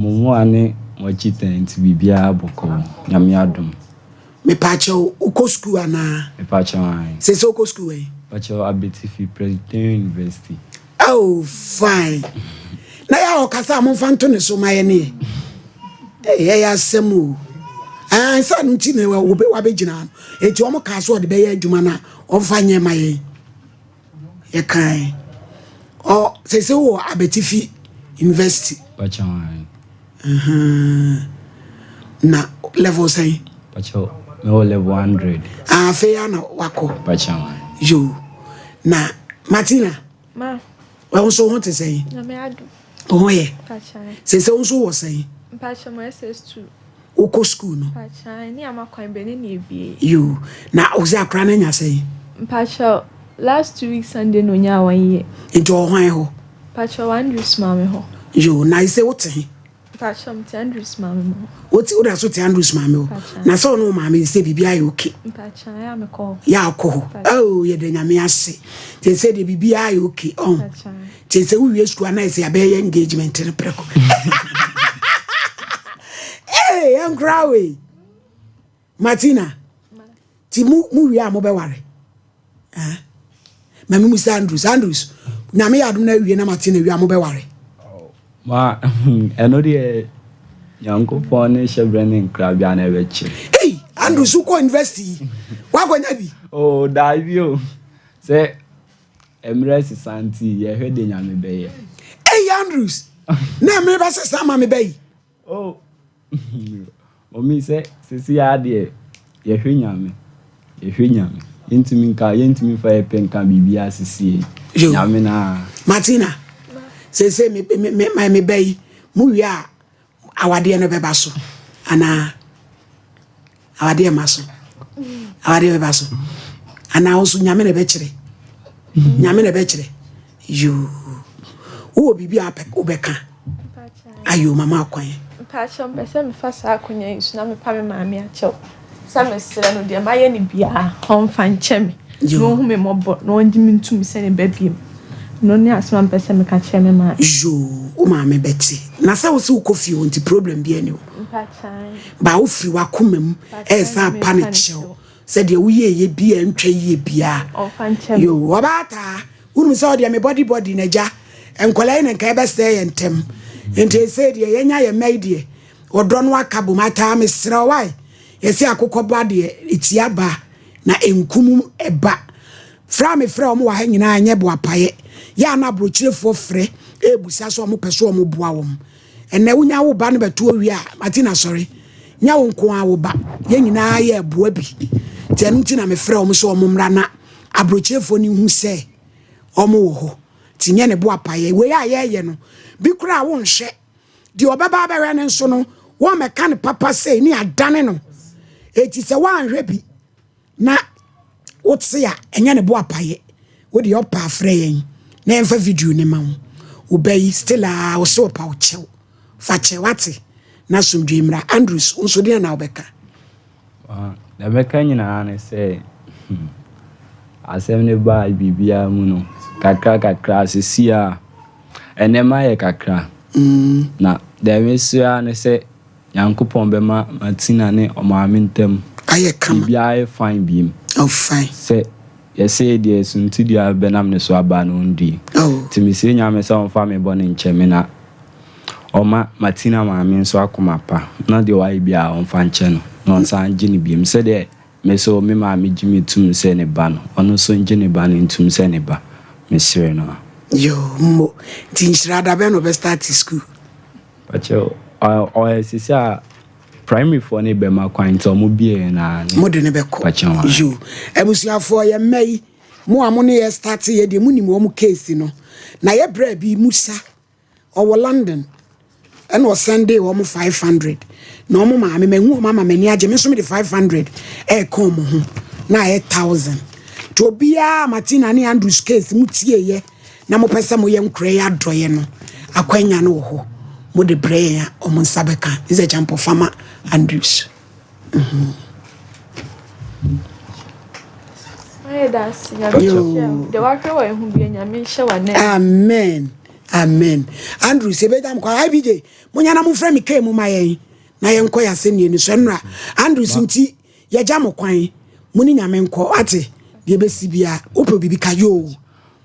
Mumuane mochitent bibia boko nyame adom. Me pacho uko school ana. Me pacho ai. Say so uko school eh. Pacho abetifi President University. Oh fine. Na ya okasa mo fanto ne so maye ne. Eh ya semu. Ah sa no ti ne wa be gina. Eti o mo ka so de be ya adwuma na o fa nye maye. Ye kan. Oh say wo abetifi University. Pacho ai. Na level say. Pacho me level 100. Ah fe ya na wako. Pacho ai. Yo. Na Martina. Ma. Wa unso want to say. Na me adu. Oh yeah. Pacha. Say unso was say. Pacha mo SS2. Uko school no. Pacha ni amakwan be ni ebie. You. Na ozi akra na nya say. Pacha last 2 weeks Sunday no nya 1 year. Into hwan ho. Pacha Andrews mama ho. You na say what he. Pacha Andrews mama mo. What oda so ti Andrews mama ho. Na so no mama say bibia you okay. Pacha ya me call. Ya ko. Oh ye de nyame ase. They say the bibia you okay. Pacha. They say we school na say abey engagement re preko. Hey, I'm crawling. Martina. Ti mu wi a mo be ware. Mami Mr. Andrews. Nyame yadum na wi na Martina wi a mo be ware. Ma eno de yanko pone shebrene nkra bia na ebechi. Hey, Andrews uko university. Wa gonya bi. Oh, Davio. Say Emirates Santi ye hwede nyame beye. Hey, Andrews. Na me ba se sama me beye. Oh. Omi say sisi ya de ye hwe nyame. Ye hwe nyame. Yentimi fa ye penka bibia sisi. Nyame na. Martina. Say me beye. Mu wi a awade no beba so. Ana awade maso. Awade beba so. Ana osu nyame na be kire. Nyame na be kire. You. Wo bibia apek obeka. Ayo mama akwan. Pacha mbese me fa sa akonya isu na me pa me maami achew. Sa me sere no de maye ni bia on fa nche me. No hu me mobo no ndi me ntum se ne babiem. No ni asema mbese me ka che me ma. Yo, o maami beti. Na sa wo se ukofi wonti problem bi ani o. Pacha. Ba wo firi wakomam e sa pa ne chew. Se de wo ye bia ntwa ye bia. On fa nche. Yo, obata. Unu se o de me body na ja. Enkwala ne nka e be se ye ntem. Ente se de yenya ye maidie odro no akabo mata me sra wai yesi akokobba de etiaba na enkum eba fra me fra omo wa ha nyina anye bo apaye ya na brochirefo frɛ ebusa so omo peso omo boa wom enne wunya wo ba no beto owi a Martina sorry nya wo nko a wo ba ye nyina ya boa bi tenu ti na me fra omo so omo mra na abrochirefo ni hu se omo wo ho tinye ne bo apaye we ya ye no bi kura won hwe di obaba abere ne nso no won meka ne papa sei ni adane no eti se wan hwe bi na wotse ya enye ne bo apaye wo di opa afre yen na enfa video ne ma wo obayi still a wo so pa wo chew fa chewate na sumdwe mra Andrews unso de na obeka da beka nyina na se asem ne ba bibia mu no kakra sesia enema ye kakra na demesia ne se yankopon be ma Martina ne omamentem aye kam bia e fine biem oh fine se ye say de sunti dia benam ne so aba no ndi timi se nyame se on fa me bone ncheme na oma Martina maame so akoma pa na de wai bia on fa nche no no san gini biem se de me so me maame gimi tum se ne ba no ono so ngini ba ne tum se ne ba me sire no. Yo, mo tinshirada be no be start school. Pacho o sisia primary for ne be ma kwan to mo bie na mo de ne be ko. Yo, ebusuafo ye mai mo amo ne ye start ye de mu ni mo case no. Na ye bra bi Musa o London and o Sunday o mo 500. No mo ma me hu mama mani age me so me de 500 e kom ho na 1000. To bia Martina ne Andrews case mu tie ye na mo pesa mo ye nkure ya doye no akwanya no ho mo de brain ya o mo sabeka is a jump of farmer Andrews that's the worker who be nyame hye wane amen Amen. Andrew sebedam kwa IBJ. Munya na mufrɛ me kai mu mayen. Na yenko ya senie ni so nra. Andrew sinti ye jam kwan. Muni nyame nko ate. De besi bia opo bibi kayo.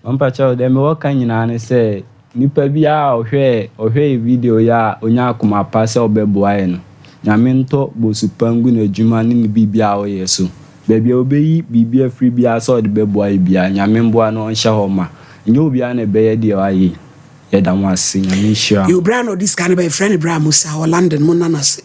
Mampa chawo de me waka nyina ne se nipa bia ohwe video ya onya akoma pa se obeboa no. Nyame nto bosupangu na adwuma ne bibia o yeso. Baby obeyi bibia free bia so de beboa bia nyame mboa no onhye homa. Nyo bia na beye de ayi. You brand or this kind of a friend Bramusa or London Monanas.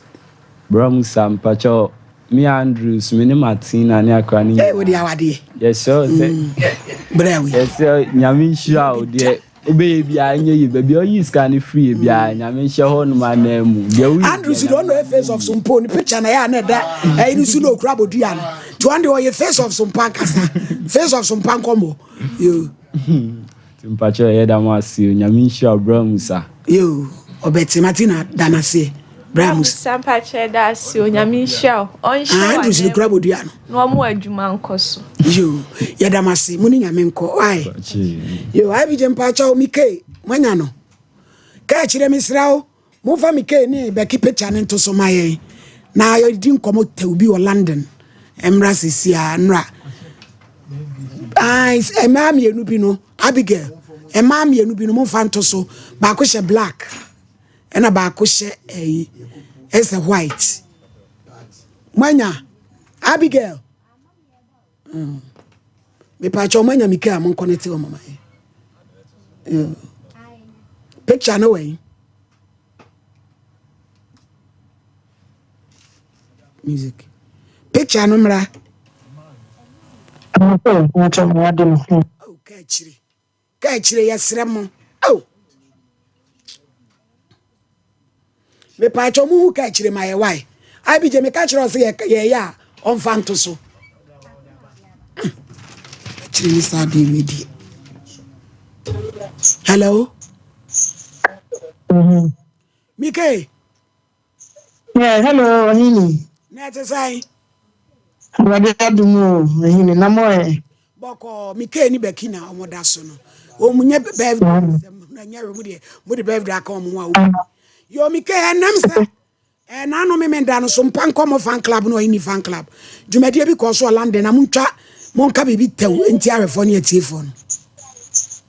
Bramusa Pacho, me Andrews, Mini Martina, near Cranny. What do you have? Yes, sir. Yes, sir. Yamin Shao, dear. Baby, I knew you, baby. You scan free behind. I mean, show on my name. Andrews, you don't know a face of some pony picture, and I know that. I used to know Crabbo Diana. To wonder your face of some pancasa, face of some pancomo. You. Mpacho yeda mwasi nyamisha Bramusa. Yo, obeti Martina danase Bramusa. Mpacho yeda si nyamisha onsha. Andrews ni Crabbo Diana. No mu adwuma nkoso. Yo, yeda masi muni nyame nko. Why? Yo, I be mpacho mike mwanya no. Ka chire misrao, mo fa mike ni be kipe chane to so maye. Na yo di nkomo te obi o London. Emra sisia nra. Emam yenu bi no Abigail emam yenu bi no mo fanto so ba ko she black ena ba ko she is a white manya Abigail me pa cho manya mika mo connect o mama picture no way music picture no mra Kachire yasremo. Oh. Me pa cho mu kachire my why. I be je me kachire o se ya on fanto so. Kachire ni sa be ready. Hello. Mike. Yeah, hello, Hini. Net say. Wade adumo, Hini na moe. Boko Mike ni bekina omoda so no. O munye birthday na nya mu de birthday aka omo wa. Yo Mike enam se. Na no me menda no so Sompa Nkomo fan club no ini fan club. Dwumadie bi ko so London na muntwa monka bibi tew enti arefo ne atiefo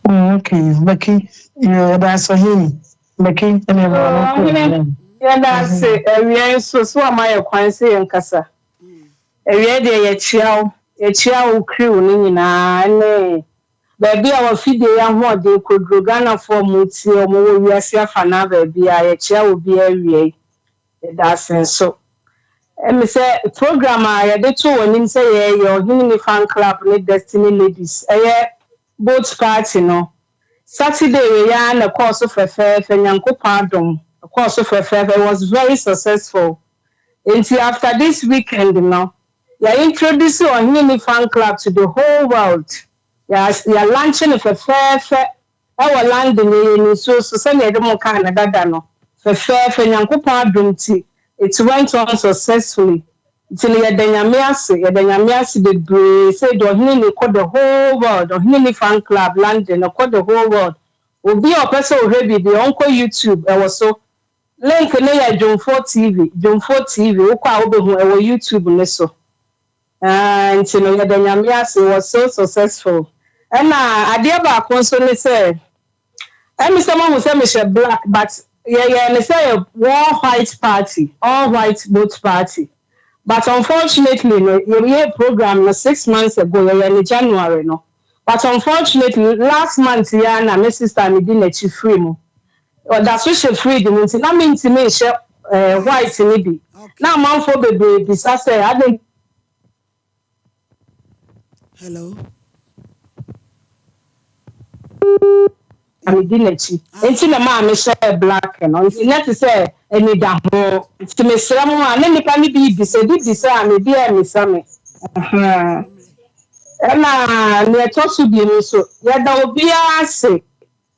no. Okay, Becky. Yeah, that's Hini. Becky, yeah, that's it. We are so am kwan se yankasa. We dey ye chia crew ni nyina ne baby our fide ya ho de kodro Ghana for muti o mo wi ase afa na baby a ye chia obi awie that's so me say program a ye de to wonim say ye Ohini fan club ne Destiny Ladies both party no Saturday we ya na course fefe nyankopon adom course fefe was very successful until after this weekend no you introduce Ohini fan club to the whole world. You're launching for fair. Our land in so send a demo Canada no. For fair, Yankopon Dumti. It went on successfully. Till you Yadanyamiasi the Bray said Ohini called the whole world, Ohini fan club London, or called the whole world. Will be a person already the uncle YouTube. I was so link near John 4 TV, Oka Obehu, YouTube Neso. And you know, the was so successful. And I dear back constantly say, I'm someone who say Michelle Black, but they say a white party, all white both party. But unfortunately, you hear program 6 months ago, in January, no. But unfortunately, last month, my sister me didn't free mo. Or that's what she free the means. That means to me, white maybe. Now, man for baby, disaster. I think. Hello. I'm dinechi. Enti na ma me share black no. Enti na te say eni da ho. Enti me sra mo a na nipa ni bi bi se me bi e me sa me. Na ne to so bi ni so. Ya da obi a se.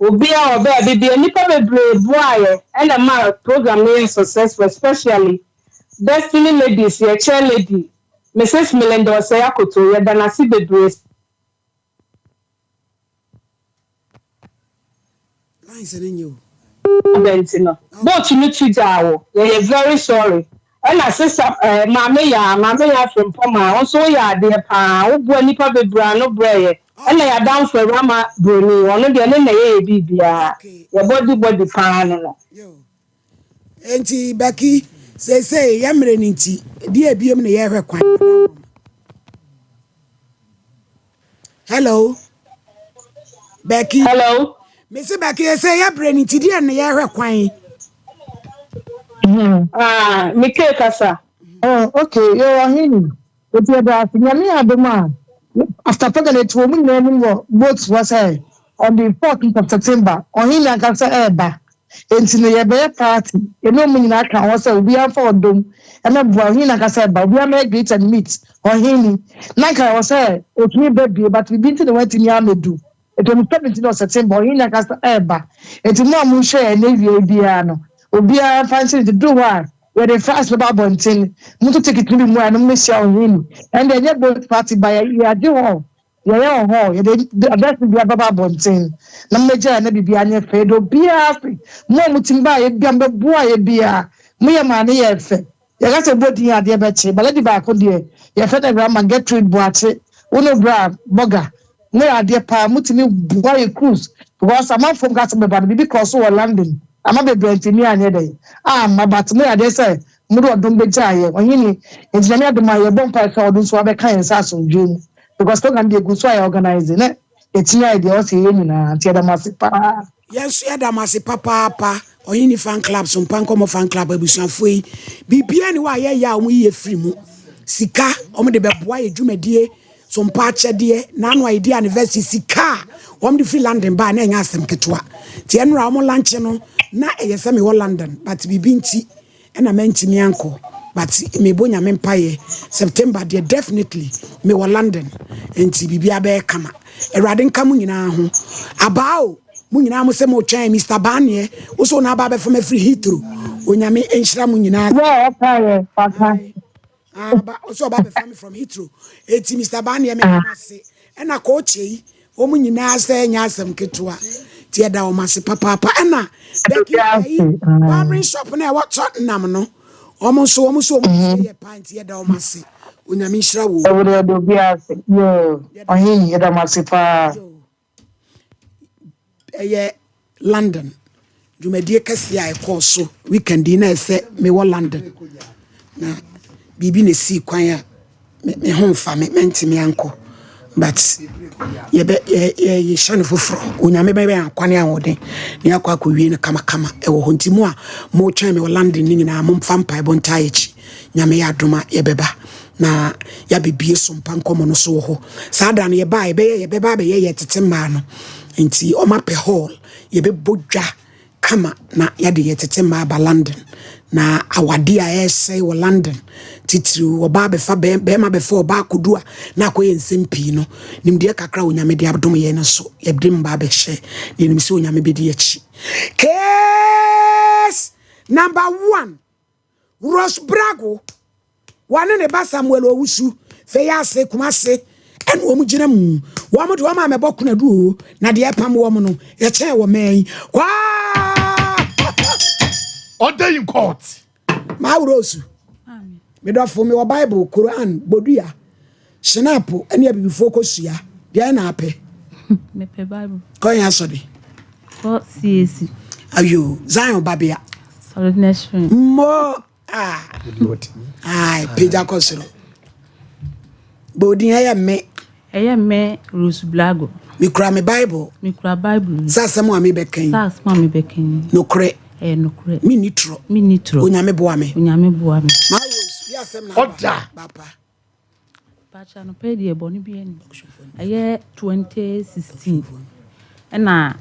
Obi a oba bi nipa bebre buaye. E na ma program no successful especially Destiny Ladies, your chair lady. Mrs. Melinda say akoto ya da na si bebre. Fine, sending you. Bentino. But you need to jaw. You're very sorry. And I say, Mamma, from Poma, also, yeah, dear Pa, when you probably brand of bread. And I are down for Rama Bruni, one of the NABBA. Your body pan. Yo. Enti Becky, say, Yamre Ninti, dear Bium in the air. Hello, Becky. Hello. Mr. Becky, I say, Yamre Ninti, dear in the air. Mike Kasa. Oh, okay. You're hearing. But you're about Yami after pregnant woman naming boats was on the 14th of September. On him, I can say, Eba. And in the party, you know, me, I can also be a for them. And I'm going to say, but we are made great and meat or him. Like I was saying, it's me, baby, but we've been to the wedding Yami do. It was 17th of September. In like I said, Eba. It's no more share Navy Diano. Obia fancy to do what? Where they fast about bunting, not to take it to me more and miss your win. And then you both party by a year do all. Your own hall, you did address the about bunting. No major and be an afraid of beer. No muting by a gamba boy, a beer. Me a man, ye fe. You got a body at the betty, but let the back on dear. You fed a ram and get to it, boate. Uno bra, bogger. No idea, pa, mutiny boy cruise. Because I'm not from Gatsby because we're landing. I'm a baby me and day. My but me, I say, Mudo don't be tired. When you need it's the other my bumper for those who have a kind of June. Because they can be a good way organizing it. It's no idea what's in the Massipa. Yes, yeah, Papa, or any fan club, some Pankomo fan club, a bush and free. Be anyway, yeah, we a free mo. Sika, the boy, Jume dear, some patch dear, none idea anniversary, Sika, the free London by name ask them Ketua. Tien Ramo Lanchano, na semi London, but be binti, and I meant to me uncle. But me bonya mempaye September dear definitely me wa London enti bibia be kama erade nka mu nyina ho abao mu nyina mo se mo twan Mr. Banie wo so na ba be from free hitro onyame enhira mu nyina Okay, papa. ba so ba be from hitro enti Mr. Banie me mase na ko chei o mu nyina se nya asem ketwa tie da o mase papa na Becky Barbering shop na what Tottenham no almost ye pint ye da omase onyame hira wo Over do be as yo ohin ye da masipa London jumedie kase a call so weekend na se me wo London na bibi na si kwan a me ho fa me ntimi anko but ye shane foforo onyame be akwane ahoden ne akwa akwie ne kama e wo hontimu a mo twan me wo London ni nyina mo mfa mpa bo nta echi nyame ya adoma ye beba na ya bibie Sompa Nkomo no so ho saada na ye ba ye beba be ye tete ma no enti o ma pe hall ye be bodwa kama na ya de ye tete ma ba London na awade a say wo London titiri oba be fa be ma be fa oba kodua na akoye nsempi no nimde kakra onyame de abdom ye no so ye dim ba be hye ne nim se onyame be di achi case number 1 Ross Brago wane ne ba Samuel Owusu fe ya se kumase enu omu gina mu wo mo de wo ma me bokuna du na de epam wo mo no ye che wo man kwa order in court ma Rosu me do for me Bible Quran bodua snap ene abibifo kosua de na ape me pe Bible ko yan so de for CAC ayo Zion Babia solid nation mo ai peja kosoro bodin aya me Rose Blago me kura me Bible sasamo ami bekan no kre no kre mi nitro onyame boa me ma ya sem na order papa pacha no pe die boni bi en aye 2016 na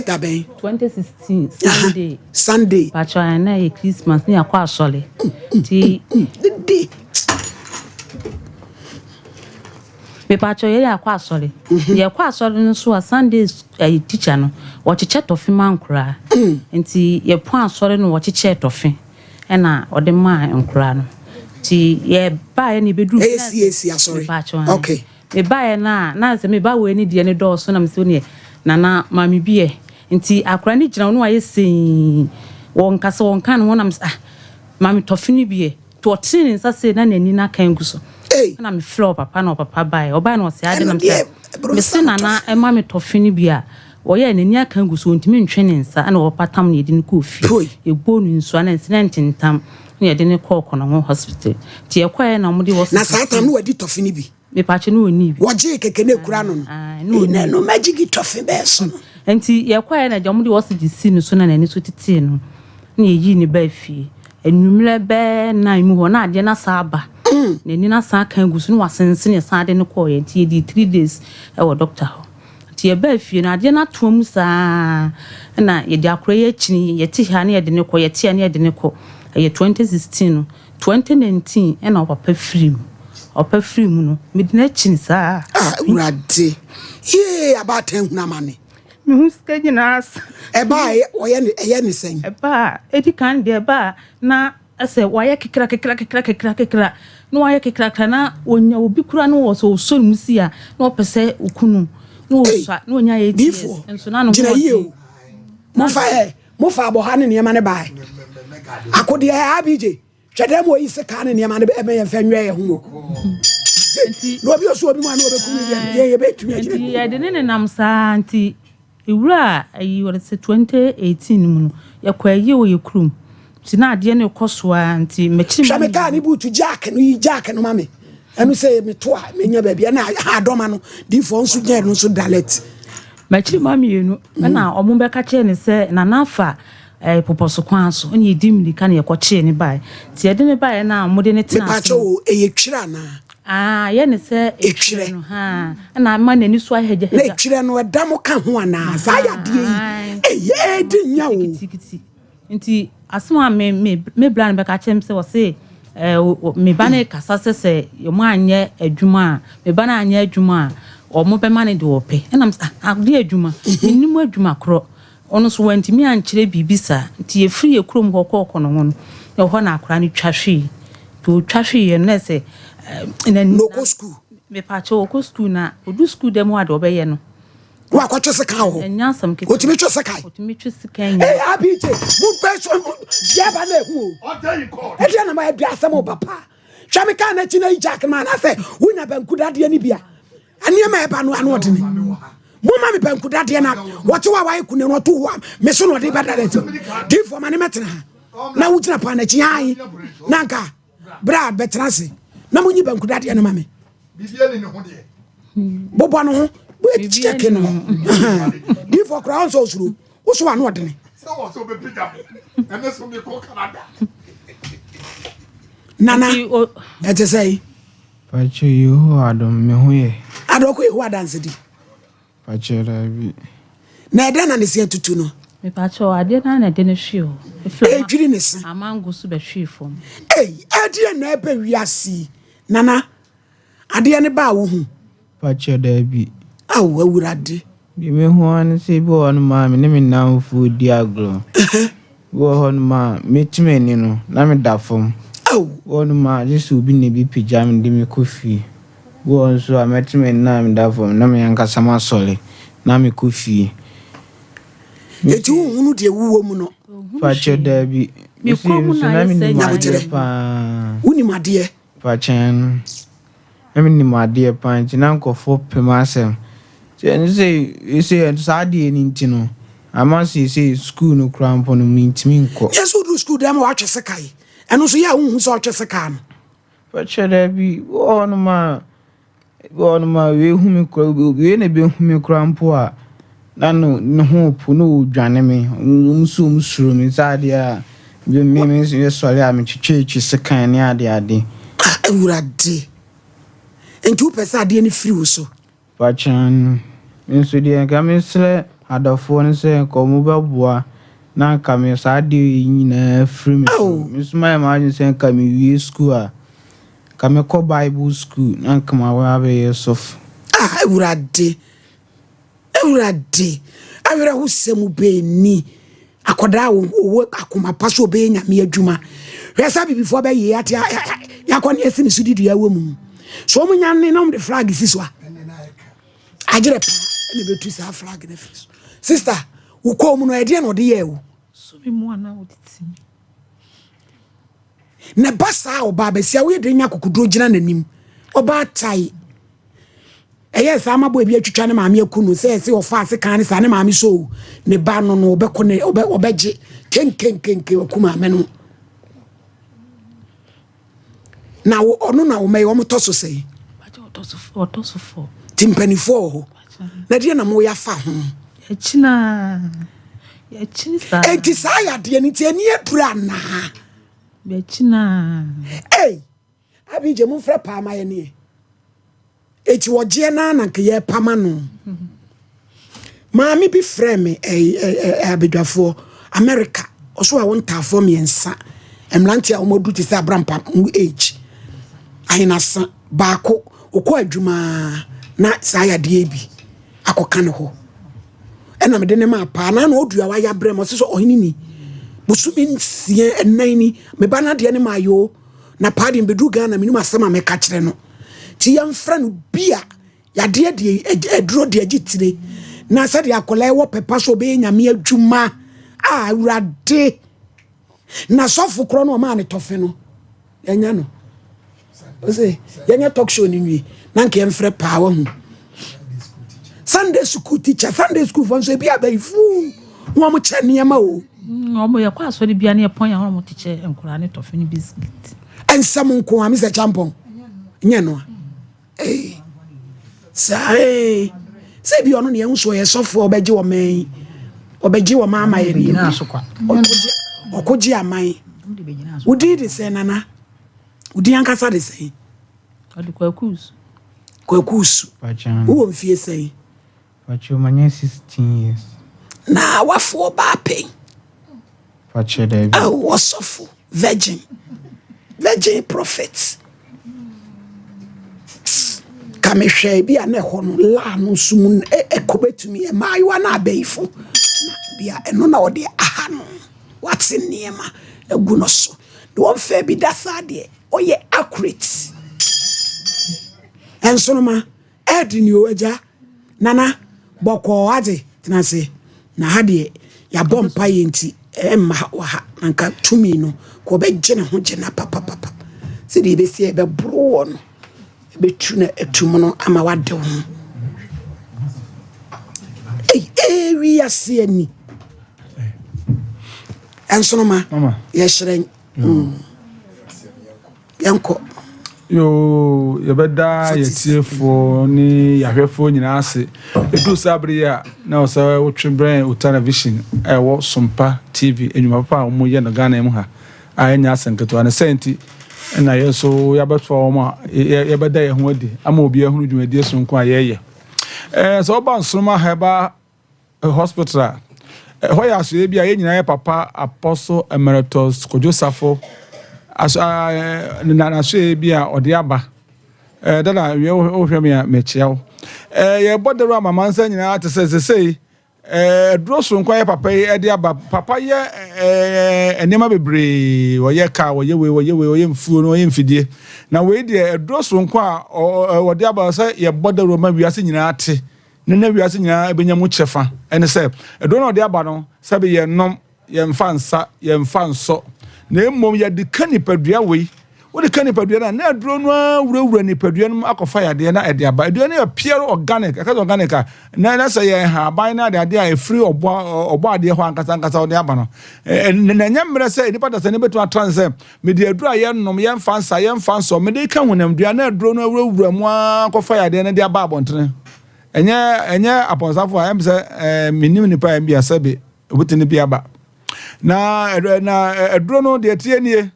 da ben 2016 Sunday pacha na ye Christmas ni akwa asole ti me pacha ye akwa asole ye kwa asole no so Sunday teacher no wocheche tofi mankura enti ye po asole no wocheche tofi na ode ma nkura no ti ye ba ye ni bedru sorry okay me ba ye na se me ba we ni de ne do so na me se ni na mami bie nti akra ni gina no aye sei won kasa won kan wonam mami tofini bie to tin nsa sei na nani na kan guso na me floor papa na papa bai oba na o se ade nam se me se nana e mami tofini bia oye nani aka guso ntimi ntwe ne nsa na o patam na yedi ne kofi egbo nu nso na incident ntam na yedi ne kokono ho hospital ti ekwaye na mudi was na satan no wadi tofini bi me pache no oni bi woje keke na kura no no magic tofi beso enti yekwaye na jamudi was di si so na nani so titi no na yeyi ni ba fie enumre be na imu ho na ade na saba nani na sa kan guso no wasense ne sa ade ne koye enti yedi 3 days e wo doctor ho ti eba fie na ade na to mu sa na yedi akora ye chini yeti ha na yedi ne ko yeti na yedi ne ko ye 2016 no 2019 e na papa film no midna chini sa urade ye about na mane me hu stage na as eba ye ne sen eba edi kan de eba na ase waya kekra no waya kekra na onya obi kura no wo so so musia na opese okunu no sa no nya ye ti enso na no mo fa bo ha ne ne ma ne bai akode ha abije twede mo yi se ka ne ne ma ne be me fa nwe ye hu no obi oso obi mo na obeku ye betu ye de ne nam sa anti ewura ayi wore se 2018 mu no ye kwa ye wo ye krum ti na ade ne kosoa anti mechiri me ka ne butu jack no mame enu se me to a menya ba bia na adoma no di fo nso gye no so dalet mechiri mami enu na omo be ka che ne se na nafa poposo kwanso oni edimli ka ne ye koche ne bai ti ede ne bai na amode ne tina me pa cho eye twira na ye ne se etwire no ha na ma nani so aheje na etwire no edam ka ho ana za ya de eye di nya wo nti asma me blan be ka chem se wo se me bana kasa se yo ma anye adwuma me bana anye adwuma o mo be mane de ope enam ade adwuma nimu adwuma kro ono so wanti mi ankire bibisa nti ye free ye krom kokoko no no ye ho na akra ne twahwe to twahwe ye no se no go school me pa cho ko school na odu school dem wa de obeye no wa kwa twese kan ho enyasam ke otimi twese kan abije mu peso ya ba na hu o ede na ma bia asem papa hwa me kan na chi na jack man na say wunya banku dade ni bia ane ma eba no anu odini mu ma me banku dade na wote wa wai kunu no to ho me so no de ba dade di for ma ne metena na wugina pa na chi ai na nka bra betena se na munyi banku dade na ma me bibia ni ne ho de bobo no ho we check no di for crown so suru wo so anu odini so wo so be pija ene so me ko Canada nana ete say pacho yo adom me ho ye adoko ye ho adanse di pacho rabi na eda na ne se tutu no me pacho ade na de ne hwe o edwiri ne se amango so be hwe fom ade na ebe wiasi nana ade ne ba wo hu pacho dabi awu awurade bi me ho an se bi won ma me ne me nan fu di agro wo hon ma metime ni no na me da fom won ma jesu bi ne bi pijam ndi me kofi wo so ametime na me da fom na me yanka sama sole na me kofi eti hunu de wuwo mu no pacho dabi mi ko mu na ye pa uni made pachen emi ni made pa nti na nkofo pemasem you say Saturday ni ntino amasi say school no cramp on me ntimi nko yes we do school dem wa twese kai eno so ya hu so twese kai no pacho dabi won ma we hu me kro we na be hu me crampo a nanu no ho pu no dwane me umsuru me Saturday a be me sori a me twetwe sekan ne ade awurade entu pesa ade ni free so pachan inso die kamesle adofo ne se komo baboa na kamesa ade nyina free me misuma imagine se kame wie school a kame ko bible school na kama wa be yesof awurade awura hu semu be ni akoda wo akoma paso be nyame adwuma hwesa bibifo be ye ate yakone esi ni sudidua wemu so mu nyanne na de flag siswa agire pa ne betu sa flag na fiso sister wo ko mu no e de na ode ye wo so bi mu ana wo titimi na basa oba besia wo de nya kokudro gina nanim oba tai eye sa amabo bi atwitwa ne maame akunu se ofa ase kan ne sa ne maame so ne ba no no obekọ ne obeje kenkenkenke okuma ame no na wo ono na wo me wo motoso sei otoso fo timpanifo ho na de na mo ya fa ho ya chini sa enti sa ya de ni tie ni epura na ya china abije mu fra pa ma ye ne eti woje na na nke ye pama no maami bi frɛ me abedwafo America oso a wontafo miensa emlanti a omodu ti sa brampa age ayinasa baako okọ adwuma na sa ya de bi akoka ne ho ɛna mede ne ma pa na odua wa ya brɛ mo so ohini ni busumi nsie enan ni me ba na de ne ma yo na pa de bedu Ghana minima asema me ka kyerɛ no ti yam fra no bia ya de eduro de agitire na sa de akola wo pepa so be nyame adwuma awurade na sofo kro no ma ne tofe no enya no o se yenya talk show ni nwi na nke emfre pa wa hu Sunday school teacher Sunday school fon so bia ba ifu wo mo che niam o omo ye kwa so de bia ne pon ya wo mo teacher enkura ne tofe ni biscuit ensam nko am se champon nye no sai se bi ono ne enso ye sofo obeje wo man obeje wo mama ye ni na so kwa okoji aman udi de se nana udi ankasa de se odi kwakusu wo mfie se Pacho manye 16 years na wafo ba pe Pacho David wasofo virgin prophet kamehwe bia na ho no la no sum ekobetumi e maiwa na abaifo na bia eno na ode aha no what's niema egu no so de won fa bi dasa de oye accurate enso no ma edini oja nana boko ade tinase na ha de ya bompa yenti emma wa ha nanka tumi no ko be gene ho gena papa se de be se be bro no betuna etum no ama wade ho we are seeing enso no ma ye hyeren yanko yo yebeda yetiefo ni yahwefo nyina ase edu sabre ya na osa wotwebrɛn o television ɛwɔ Sompa TV enwuma papa a mo ye no Ghana mu ha a enya asenketo ana senti na yeso yabɛfo mo yebeda ye ho adi ama obi ahunu dwumadi so nko a ye so oba nsoma heba hospital ho ya so bia ye nyina ye papa Apostle Emeritus Kojosafo na so bia ode aba dada we ohwɛ me mechiaw ye bodero amamansa nyina te sei duro so nkwa ye papa ye de aba papa ye enema bebre wo ye ka wo ye mfuo no ye mfidie na we de duro so nkwa wo de aba sa ye bodero ma wiase nyina ate na wiase nyina ebenya mu chefa ene se duro no de aba no sabe ye nom ye mfa nsa ye mfa nso na emmom ye de kanipadua we wo de kanipadua na aduro no awurawura nipadua no akofa ya de na ede aba adua no pure organic akaza organic na say ye ha ban na de a free obo ade ho ankasa ode aba no na nyamre say nipa da say ne betu atranse me de aduro ye nom ye mfa nsa ye mfa nso me de ka honam dua na aduro no awurawura mu akofa ya de na de aba abontene enye aponsafo am say minim nipa am bia sabe obutini bia ba na aduro no de tie nie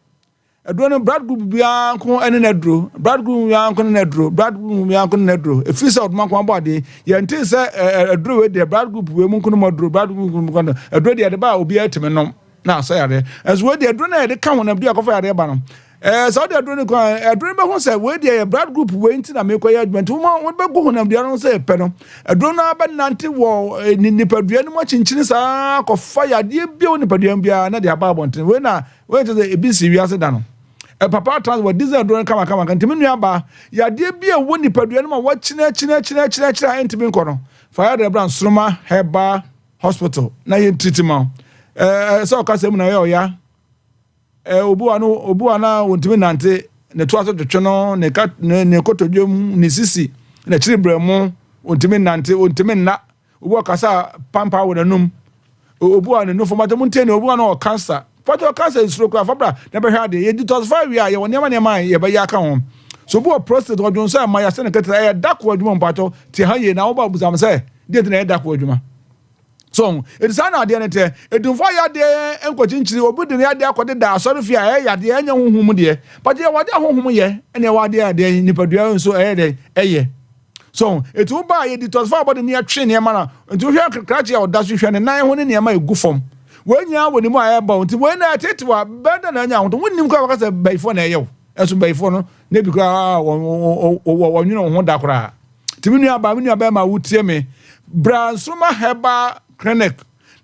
aduro no blood group bia nko ene na aduro blood group bia nko na aduro blood group bia nko na aduro e fisa odman ko abode ye ntin se aduro we de blood group we mu nko no aduro blood group nko na aduro de ba obi atime nom na so yare as we de aduro na de ka wona bia kofa yare ba no so de aduro ko aduro be ho se we de blood group we ntin na me ko ya adwent wo be go wona bia no se pe no aduro na ba nante wo nipadua no mo chinchin sa kofa ya de bia nipadua bia na de aba abonten we na we to the ebisi wiase da no papa transport diesel drone kama ntimi nua ba ya de bia wo nipadua no ma wo china ntimi nko no fire the brand Sroma Heba hospital na ye treatment so ka sem na ye oya obu ana wontimi nante ne to aso twetwe no ne kotodwom ne sisi na chiribremu wontimi nante wontimi na obu kasa pampa wo nanum obu ana no format munte ne obu ana o cancer fato cancer stroke afabra na be hwa de ye detoxify we ye woni ma ye be ya ka ho so obu prostate odwon so ma ya se ne keta ye dakwo adwuma mpato ti ha ye na wo ba buzam se de na ye dakwo adwuma so it is an idea nete edunfo ya de enkochinchiri obi de ya de akode da asori fi ya de enya honhum de but ye wade honhum ye ene wade ya de nipadua nso de eye so etu ba ye detoxify body ne atwe ne ma na etu hwe krache ya odaso hwe ne nan ho ne ma egu fom wenya woni mu aye ba nti we na tetewa benda na nya ho to wonnim kwa wakasa baifo na eye eso baifo no ne bi kwa wonwino ho da kra timinu aba ma wutie me bransuma heba clinic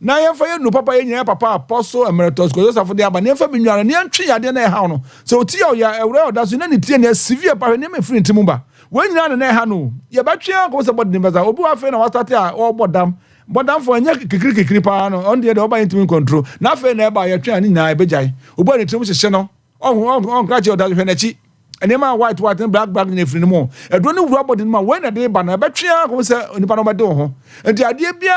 na yemfa ye nu papa ye nya papa apostle emeritus ko Joseph de aba ne yemfa bi nware ne ntwe yade na ha no so ti ya ewre odaso na ne tie na severe pa ne me free ntimu ba we nyina na ha no ye batwe ko se body nimbaza obu afa na wastate a obodam for anya kikiri pa no on de oba intimi control na afa na eba ye twe ani na ebejai obu ne timu hye no on krache odaso hwe na chi enema white black ne free no mo edro ne wura body no ma we na de ba na betwe ko se onipa no bede ho enti ade bia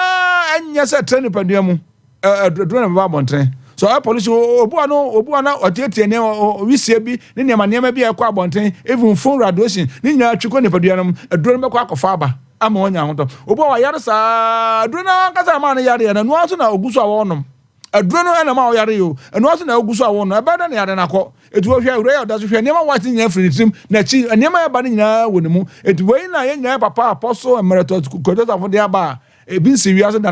anya se trene padua mu edro na ba bonten so a police obu ana otetie ne wisie bi ne nema bi ekwa bonten even phone radiation ne nya twiko ne padua no edro no bekwa akofa aba ama onya ho to obu wa yare sa edro na kasa ma na yare na no aso na oguso awonom edro no na ma o yare yo eno aso na oguso awonom eba da na yare na ko etu hwe ure ya daso hwe nema wati nya free trim na chi nema ya ba nyina wonimu etu we na ye nya papa apostle emeritus kodo safo de aba ebi nsi wiase da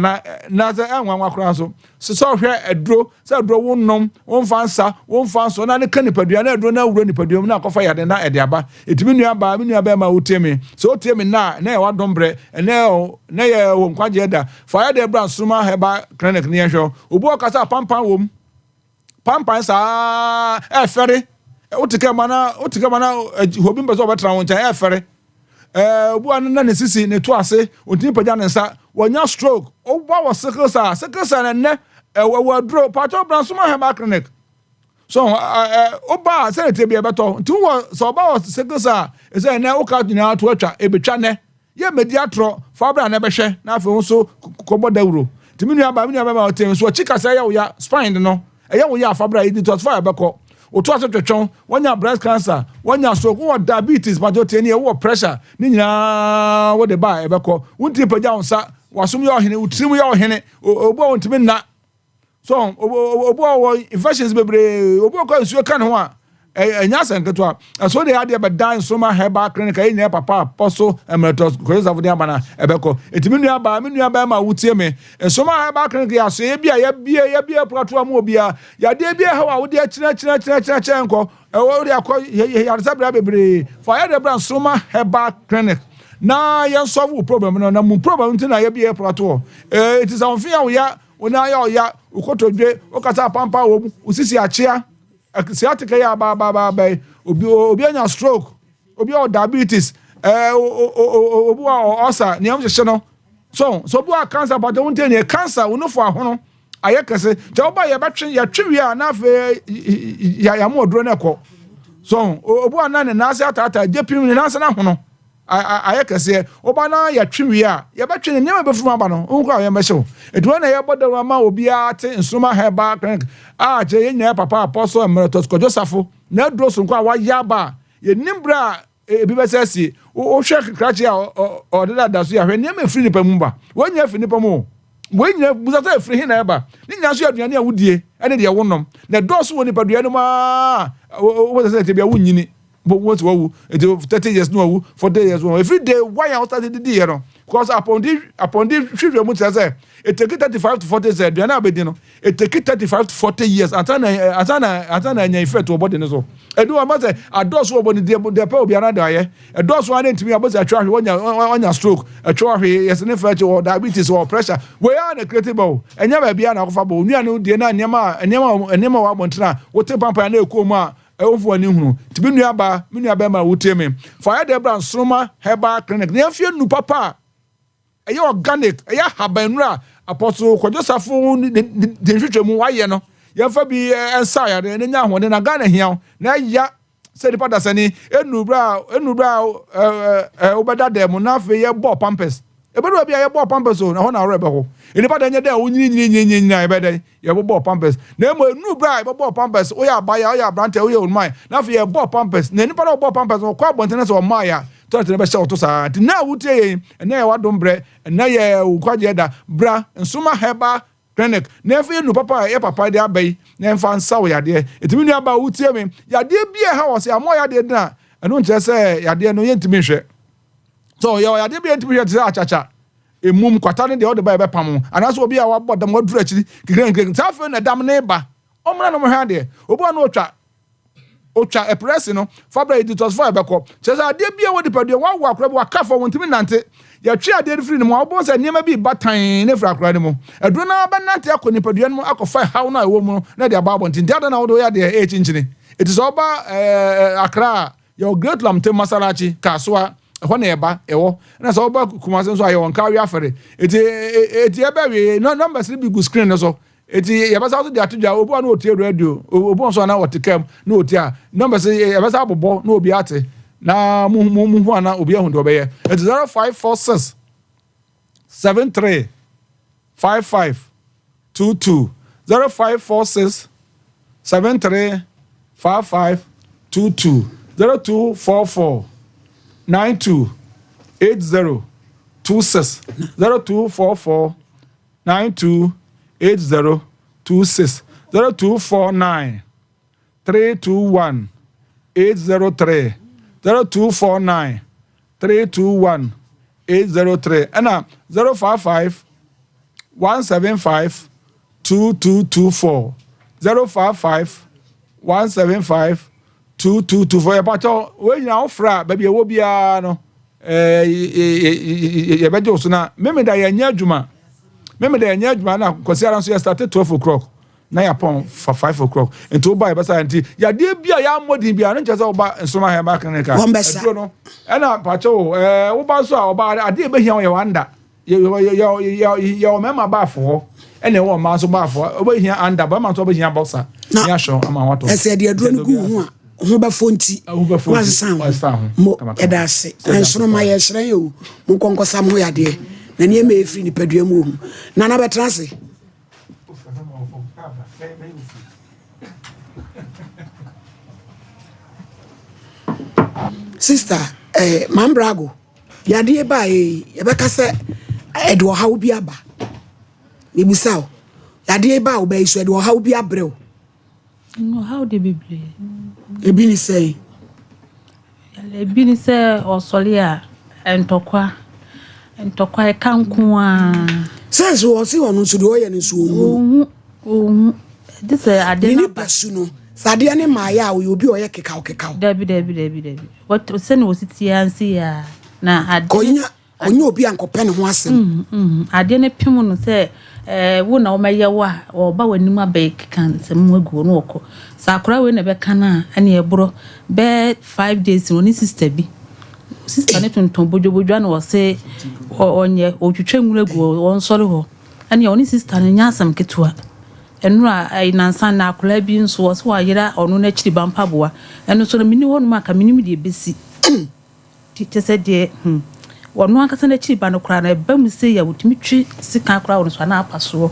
na za anwanwa kra so hwe edro se edro wonnom wonfansa wonfanso na ne kanipadua na edro na wuro nipadua na akofa ya de na ede aba etimi nua ba ma wutemi so otemi na ya wadombre na ye wonkwaje da fa ya de bra nsuma heba clinic ne hwe obu okasa pampan wom pampan sa efere otika mana hobi mbezo obetra woncha efere obu anu na nesisi ne to ase ontini paja ne nsa wonya stroke obu wa sickle cell ne wadro pato bransuma heba clinic so oba se te bia beto nti wo so oba wa sickle cell ese ne oka nyina to atwa ebetwa ne ye mediatro fa bra na behwe na afi nso kobo dawuro timinu aba ma otem so chika se ya spine no eye wo ya afabra yi to fire beko oto aso twetwon wonya breast cancer wonya stroke wo diabetes but ote ne wo pressure ni nyina wo de ba ebeko wonti pagya wonsa wasum ye ohene utrim ye ohene obo wontimi na so obo wo infections bebre obo ko nsuo kan ho a enya senketo a so de ade be dan soma heba clinic enya papa apostle emeritus ko Joseph de abana ebeko etimi nua ba ma wutie me soma heba clinic ya so ye bia prato am obia ya de bia ha wo de chira nko wo de akọ ya sabra bebre for ya de brand soma heba clinic na ya solve problem na mu problem ntina ya bia prato it is on fear ya ona ya ukotodwe okata pampa wo usisi achia sciatica ya ba obi anya stroke obi o diabetes obi o ulcer ne am hye no so obi o cancer but won tell cancer won for ahono ayekese je oba ye betwe ya twi a na fe ya mo odro na ekọ so obi anane na ase atata jepim ne na ase na ahono ayekese oba na ya twi a ye betwe ne nema befuma ba no onko a ye mehye eduwa na ye bodo ma obi ate nsuma heba clinic je ye nya papa apostle emeritus ko Joseph na dro so nko a wa ya ba ye nimbra ebi besesi o hwe krache a o da so ya hwe nema free ni pamumba wonya free ni pamu wonya busata free na eba ni nya so aduane a wudie ene de wonom na do so woni padua no ma wo se te bia wunyini what wo 30 years no wo 40 years no every day why I started the year no because upon the future mu say it take 35 to 40 years do na be di no it take 35 to 40 years atana nya effect to body no so edu o ma say adoso wo body de pe obi ana da ye adoso ana ntimi abosi atwa hwe wonya stroke atwa hwe yes ne fa or diabetes or pressure we are na creatable enya ba bia na akofa bo nua no die na nyama wa montana wote pampa na ekomu a ewofo ani hunu tibi nua ba ma wote me for ya de brand soma heba clinic na afie nu papa eye organic eye habanura Apostle Kwadosafo de nhwetwe mu waye no ye fa bi ensa ya de nya hode na Ghana hia na ya se de pada sani enubra obeda dem na fe ye bo pampers ebedu bia ye bo pampers o na ho na ore be ho eni pada nya de o nyini na ebeda ye bo pampers na emo enubra ye bo pampers o ya baya o ya brante o ye onman na fe ye bo pampers na eni pada bo pampers o kwa bontene so maya to be shout to sa na wutie yen na ye wadombre na ye ukwaje da bra nsuma heba clinic na efe nu papa ye papa de abai na mfa nsa wo yade etimi nu aba wutie me yade bia ha wo se amo yade na eno nche se yade no yentimi hwe so ye yade bia yentimi hwe te achacha emum kwata ne de o de ba pam anaso obi a wabodam wadura chiri kigren sa fe na dam ne ba omra no mo hwa de obo na otwa press no fabra editors for ebeko chese ade bia wo dipade wo akra bo aka fo wontimi nante ya twa ade free no mo bo se niam bi batan ne fra akra ne mo aduro na ba nante akoni padua no akofa how na ewo mu na de aba bontin de na wo do ya de e chinchini it is oba akra your great lamte masalachi kaswa ho na eba ewo na so oba kumase so aye won ka wi afere eti ebe wi no numbers bi go screen no so eti yabasa so de atudwa obu na otie radio obu so na wotekam na otia numbers yabasa abobo na obi ate na mu hu ana obi ehun de obeye eti 0546 73 55 22 0546 73 55 22 0244 92 80 26 0244 92 8026 0249 321 803 0249 321 803 and 055 175 2224 055 175 2224 yapacho we nyina ofra ba bia wo bia no ye bejo so na meme da ya nya adwuma na kwasi ara so ya start 12 o'clock na ya pon for 5 o'clock into buy basa anti ya de bia ya modin bia no chese oba nsoma ha ba clinic aduro no na pacho wo ba so a oba ade be hia wo wanda ya mema ba fo ene wo ma so ba fo oba hia anda ba ma so oba hia boxer ya show ama wato ese de aduro no gu ho ba fonti wansan mo edase ensono ma ye hran yo mo konkosa mo ya de na nie me free ni padua mu hu na na betrase sister mambrago ya de ba ye be ka se edo hawo bi aba ni busaw ya de ba wo ba iso edo hawo bi abreo no how the bible ebi ni say osolia entokwa e kanku a sense wo si wonu so de oye ni so ohu this ade na basu no sade ne maaya wo obi oye keka dabi what sen wo sitia ansi ya na ade onya obi ankope ne ho asem ade ne pem no se wo na o maye wa o ba wanim abai kan sem wagu no okọ sakura we na be kana ane ebro be 5 days no ni sister bi sister ne tonton bojo na wo se onye otwetwe nwuragu won sori ho ane oni sister ne nyasam ketua enura nansan na akura bi nso wo so ayira onu na chiri bampa boa eno so mini wonu maka minim de besi tite se de wonu akasa na chiri ba no kura na ba mu se ya wutimi twi sika kura wonu so na apaso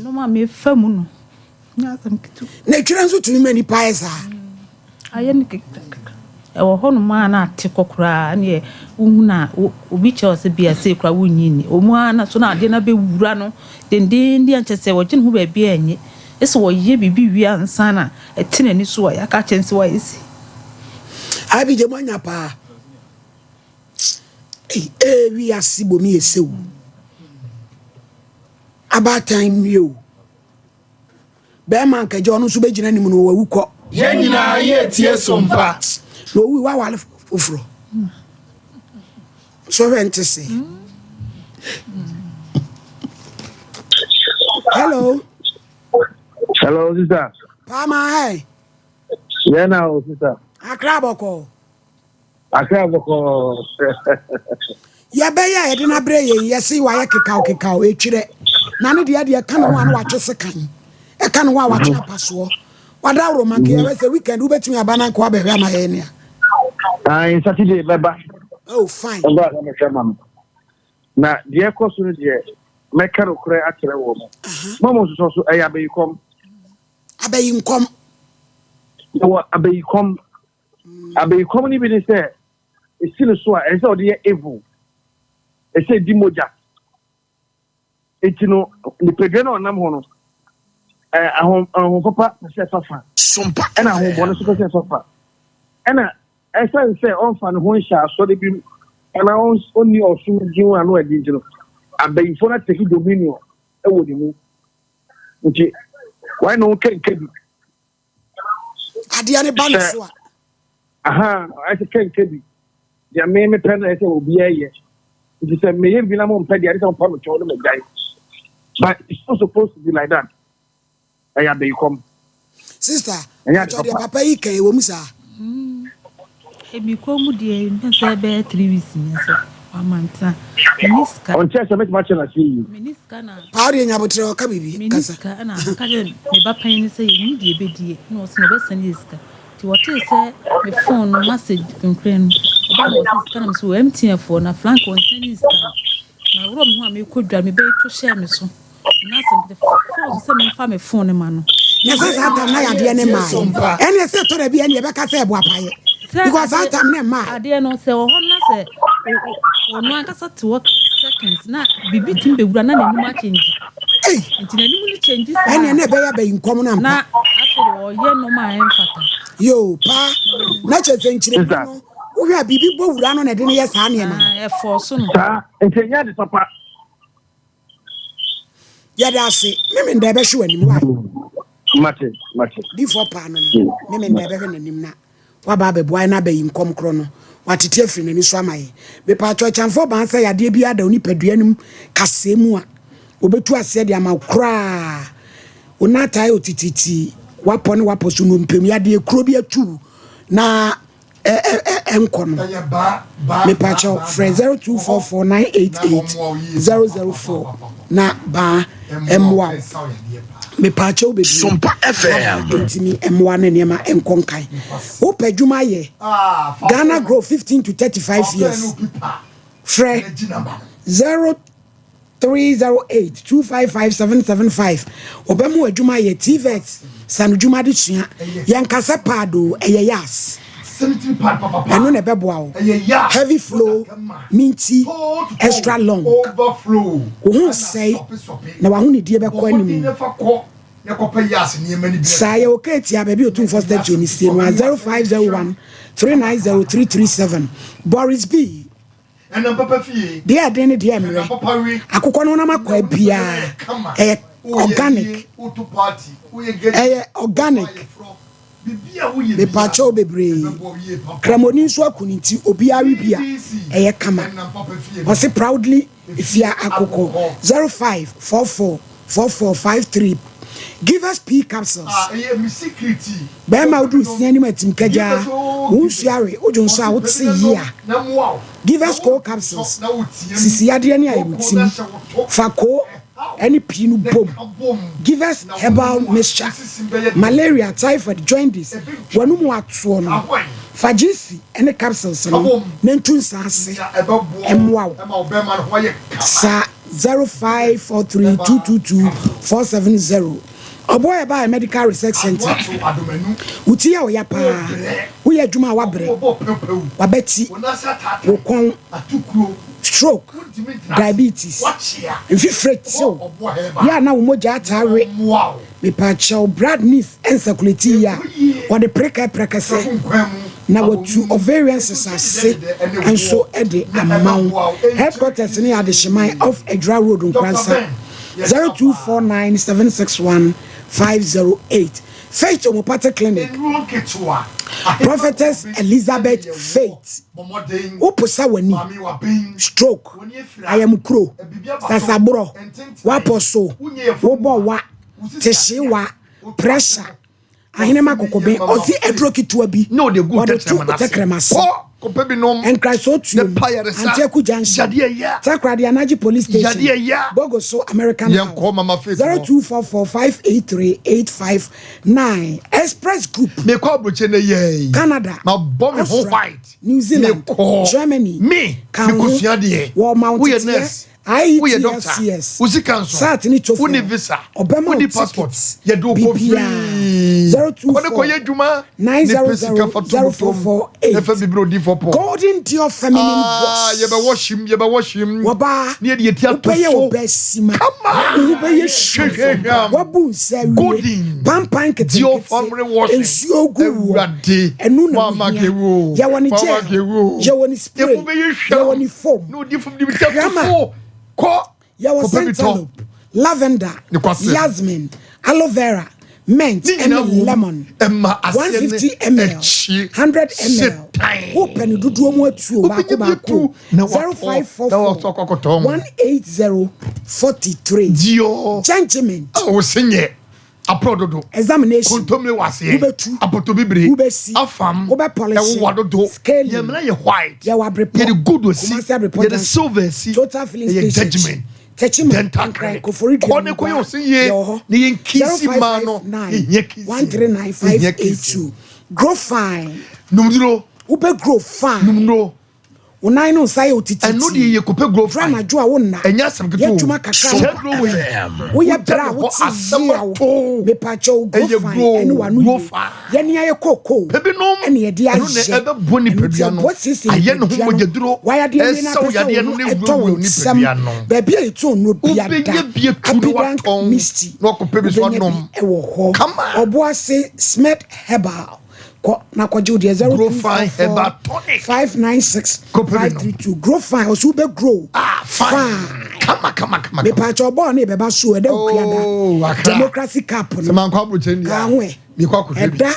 no ma me famu no nyasam ketu na twira nso tumi mani paesa aye ni ewo honu ma na atekokura ne uhu na obi che ose bia se kura wunyini omu ana so na ade na be wura no dende ndi anchese wo gin hu ba bia enye eso wo ye bibi wi ansa na etene ni so ya ka chense wa esi abi je manya pa wi asibo mi esewu abatan mi o be man ka je onu so be gina ni mu no wa wuko ye nyina ye tie sompa no wi wa wale ofuro so ventese hello sister Pama hey yeah now sister akraboko akaboko ya be ya de na bre ye yesi wa ya keka etwire na ne de ka no wan wa twese kan e ka no wa tena paso wada roman ke we say weekend we betumi abana ko abehwe amaye ne in Saturday baba oh fine baba na chama na de ko so de meka no kure akere wo mo mama so ayabeyikom no abeyikom ni bi ni say e still so a e say odi evil e say di moja etino ni pedwe na onam ho no ahon papa say fafa Sompa na ahon bo no so say fafa na e say on fa no ho hia so de bi na oni osu jiwu anu edi jino abeyifo na take dominion e wo di mu nti why no kenkebi adia ne ba no so a I say kenkebi dia me pen na say obi aye nti say me bi na mo mpa dia say mpa me cho no me guy but it's not supposed to be like that I they come sister the papa yi kan wo mu sa ebi ko mu de nsa be 3 weeks ni so amanta miniska on chest make match na see miniska na paori nya botre o ka bibi kasa miniska na ka je me ba pan ni say ni de be die no so be san iska ti wote say me phone message konkren ba mo siska na so MTN phone na frank on san iska na wuro me ho a me kodwa me be to share me so na so the phone so me fa me phone ma no na sa ta na ya de ne ma ene se to da bi ene be ka say bo apaye because that time ne ma ade no say o na say ono ankasa to work seconds na bibi tim be wura na nanim a change nti nanim ni change sa ene ne be ya be nkom na na after o ye no ma en fata yo pa na chese nchire no wo hwa bibi bo wura no na de ne ye sa ne ma e force no ta entenya de papa ya da se me nda be hwe anim wa mate before pa no me nda be hwe nanim na wa ba be boy na be nkom kro no watete afiri nani so amaye be pa cho chanfo ban sa yade bi ada oni paduanum kasemu a obetu ase de ama kra onatai otititi wapo ne wapo so no mpem yade kro bi atu na enkono me pa cho 0244988004 na ba emwa me pa cho be Sompa FM ntimi emwa ne nema enkonkai wo padwuma ye Ghana grow 15 to 35 years fre 0308255775 obemu adwuma ye TVET sanudwuma de sua yankasa pado eyeyas anu ne beboa heavy flow minty extra long overflow wo say na wa hu ne die be kwa anim Saya okay tia baby o 2 first step to ni 0501 390337 Boris B and papa fie dia den dia mre akokọ no na makwa bia organic organic be pacho bebre kramoni so akuniti obi awi bia kama o se proudly if ya akokọ 05444453 give us P capsules be ma udu siani matim kaja unsuare ojonso a wotse yia give us co capsules sisi ade ani ayemutim fako any pinu bom give us herbal mixture malaria typhoid jaundice wanumu atuo no fagisi any capsules no nentun sase emwa sa 0543222470 Oboy ba medical research center uti ya oya pa wo ya dwuma wa bre wa beti wo kon stroke diabetes infiltrate ya na wo moja atare me pa chow blood needs ensakulity ya wo de preka se na wo tu ovarian cessation and so ede amount headquarters ni adishimai of Edra Road Nkransa 0249761508 Faith Omopata Clinic Prophetess Elizabeth Faith Uposa wani stroke ayamukro sasabro waposo wobo teshiwa pressure ahine makokobe osi edro kitua bi no the good tekremase and Chrysotrio, Anteku Junction, Takradi Anaji Police Station, Bogoso, American House, 0244-583-859, Express Group, Canada, Australia, New Zealand, Germany, Cameroon, War Mountain, IETFCS, Satini Tofu, Obama passports, BPA 024-900-0448, Golden Dior Feminine Wash, Waba, Upaya Obesima, Ubaya Shaka, Wabu Sari, Pampan Dior Family and Shogu, and Nuna Yawani Jack, Yawani Spray, Yawani Foam, no different. Yawa Centalope, lavender, jasmine, aloe vera, mint, and lemon. 150 ml, 100 ml. Open do 0544-180-43. Gentlemen. Oh, sing it. Aprododo examination kontomle wase apotobibre afam scale yemna ye white ya wa report ye good osi ye the silver si total filling station judgment kone ko yo sin ye ni yen kisi ma no ye kisi 139582 grow fine numero ube grow fine numero Una no say otiti. Eno de ye kope grow fine. Na jo a wonna. Enya sam keto. Yetuma kakra. Wo ye bra wo ti me pa cho grow fine. Eno wa no. Ye ne aye koko. Ene ye de aye. Eno ne ebe boni pedua no. Aye no ho mojeduro. Why de ne na pesa ya no ne wuwu ni pedua no. Ba bia eto no bia da. Bie tu no waton. Misty. No kope bi so anom. E wo ho. Obo ase Smith Herbal. Na kwaji odi 0254596 grow fine osu be grow fine come me pa cho bo na be ba so e da ukuada democracy cup no se man kwa broche ni me kwa ko e da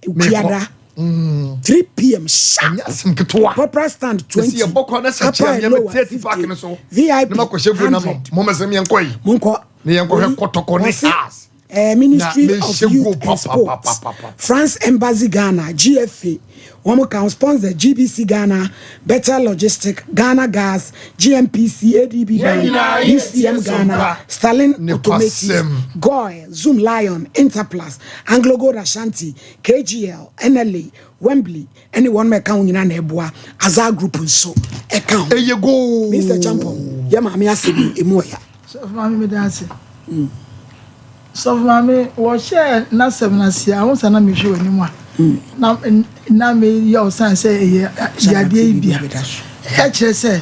ukuada 3 p.m. Anyasem ketwa proper stand 20 ye boko na sa chia me 30 pack no so VIP na makoshe gu na mo mesem yen koyi munko ne yen ko he kotoko ne as Ministry of Youth and Sports, France Embassy Ghana, GFA, one can sponsor GBC Ghana, Better Logistic, Ghana Gas, GMPC, ADB Bank, UCM Ghana, Stalin Automotive, Goy, Zoom Lion, Interplus, Anglo Gold Ashanti, KGL, NLA, Wembley, anyone may count in an Eboa, Azar Group and so account. There you go, Mr. Champon. Yamami Asibi, Emoya. So, Mammy Dancy. So mama wo share na 7 na sia won sana me hwe animu na me ya osan say yade bia e kire say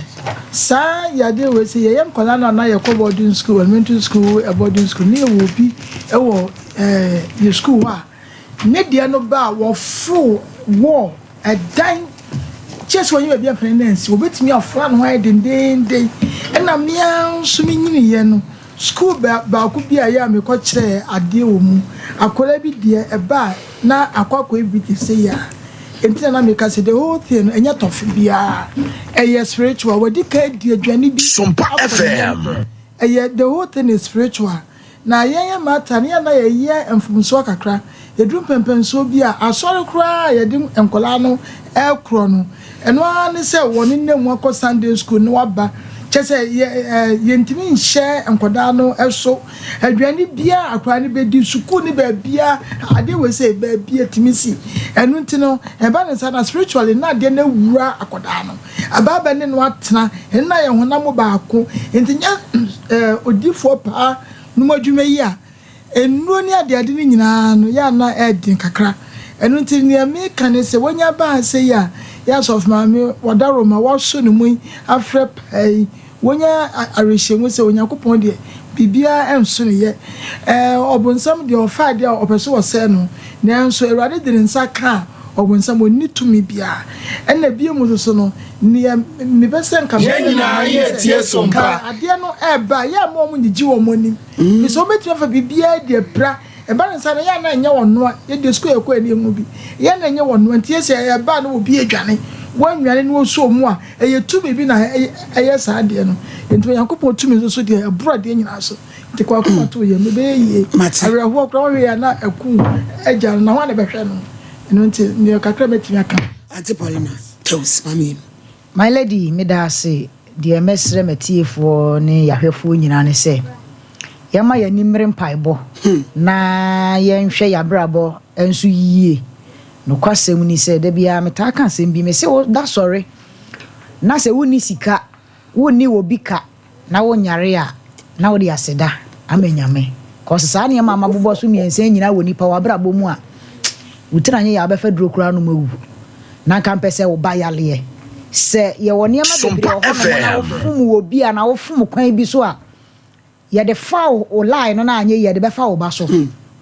sa yade we say ye nkola na ye ko boarding school elementary school boarding school ni wo bi e wo ye school wa ne dia no ba wo full war a dan just when you be a finance wo betimi afra no why den e na me anso me nyini ye no school ba ku bia ya me ko kire ade wo mu akola bi de e ba na akwakọ ebiti say ya enti na me ka say the whole thing enya tof bia e spiritual we di ka di adwane bi Sompa FM the whole thing is spiritual na yen matter na ye emfumso kakra edrum pempenso bia asori kra ye dim enkola no e kro no eno an say woni nemu akọ Sunday school no waba chese yentimi nhyɛ enkoda no eso aduane bia akra ne bedi suku ne ba bia ade we say ba bia timisi enu ntino e ba ne sana spiritually na de na wura akoda no ababa ne no atena na ye honam baako entinya odifo pa no madwuma yi a enu ni ade ade ni nyina no ya na edin kakra enu ntini ya me kan se wonya ba se ya yes of mama wadaro ma waso ne mu afre pai wonya arehyenwu se wonya kopon de bibia enso ne ye obonsam de ofa de opeso wo se no na enso erade de nsa ka obonsam oni tumi bia ena bia mu so no ne me besen ka nyina ye tie Sompa ade no eba ya mo mu nyigi wo moni mi so betime fa bibia de pra eba nsa na ya na nya wono ye de school ekọ ani mu bi ya na nya wono ntie se ya ba na obi adwane wanwane no so mu a eye tumi bi na eye sa de no enti Yankopon tumi so de abrade nyina so te kwa ko to ye me be ye awre ho kra we ya na aku agya na ho na behwe no enti ne kakra betimi aka Ante Paulina Chose, mami. My lady, me da say, dear mesre metiefo ne yahwefo nyina ne say. Yama ya nimre mpaibo. Na yenhwe ya brabo enso yie. No kwasem ni say da bia meta kan sem bi me say da sorry. Na say woni sika, woni obika, na wonyare a, na wodi aseda, amenyame. Cause sa ne mama bobo so miense nyina woni pa wa brabo mu a. Wutra nye ya abefa duro kura no mawu. Na kan pese wo ba yale. Se ye woni ama bebre ho na wo obi a na wo fum kwan bi so a ye de fa o line no na anye ye de be fa wo ba so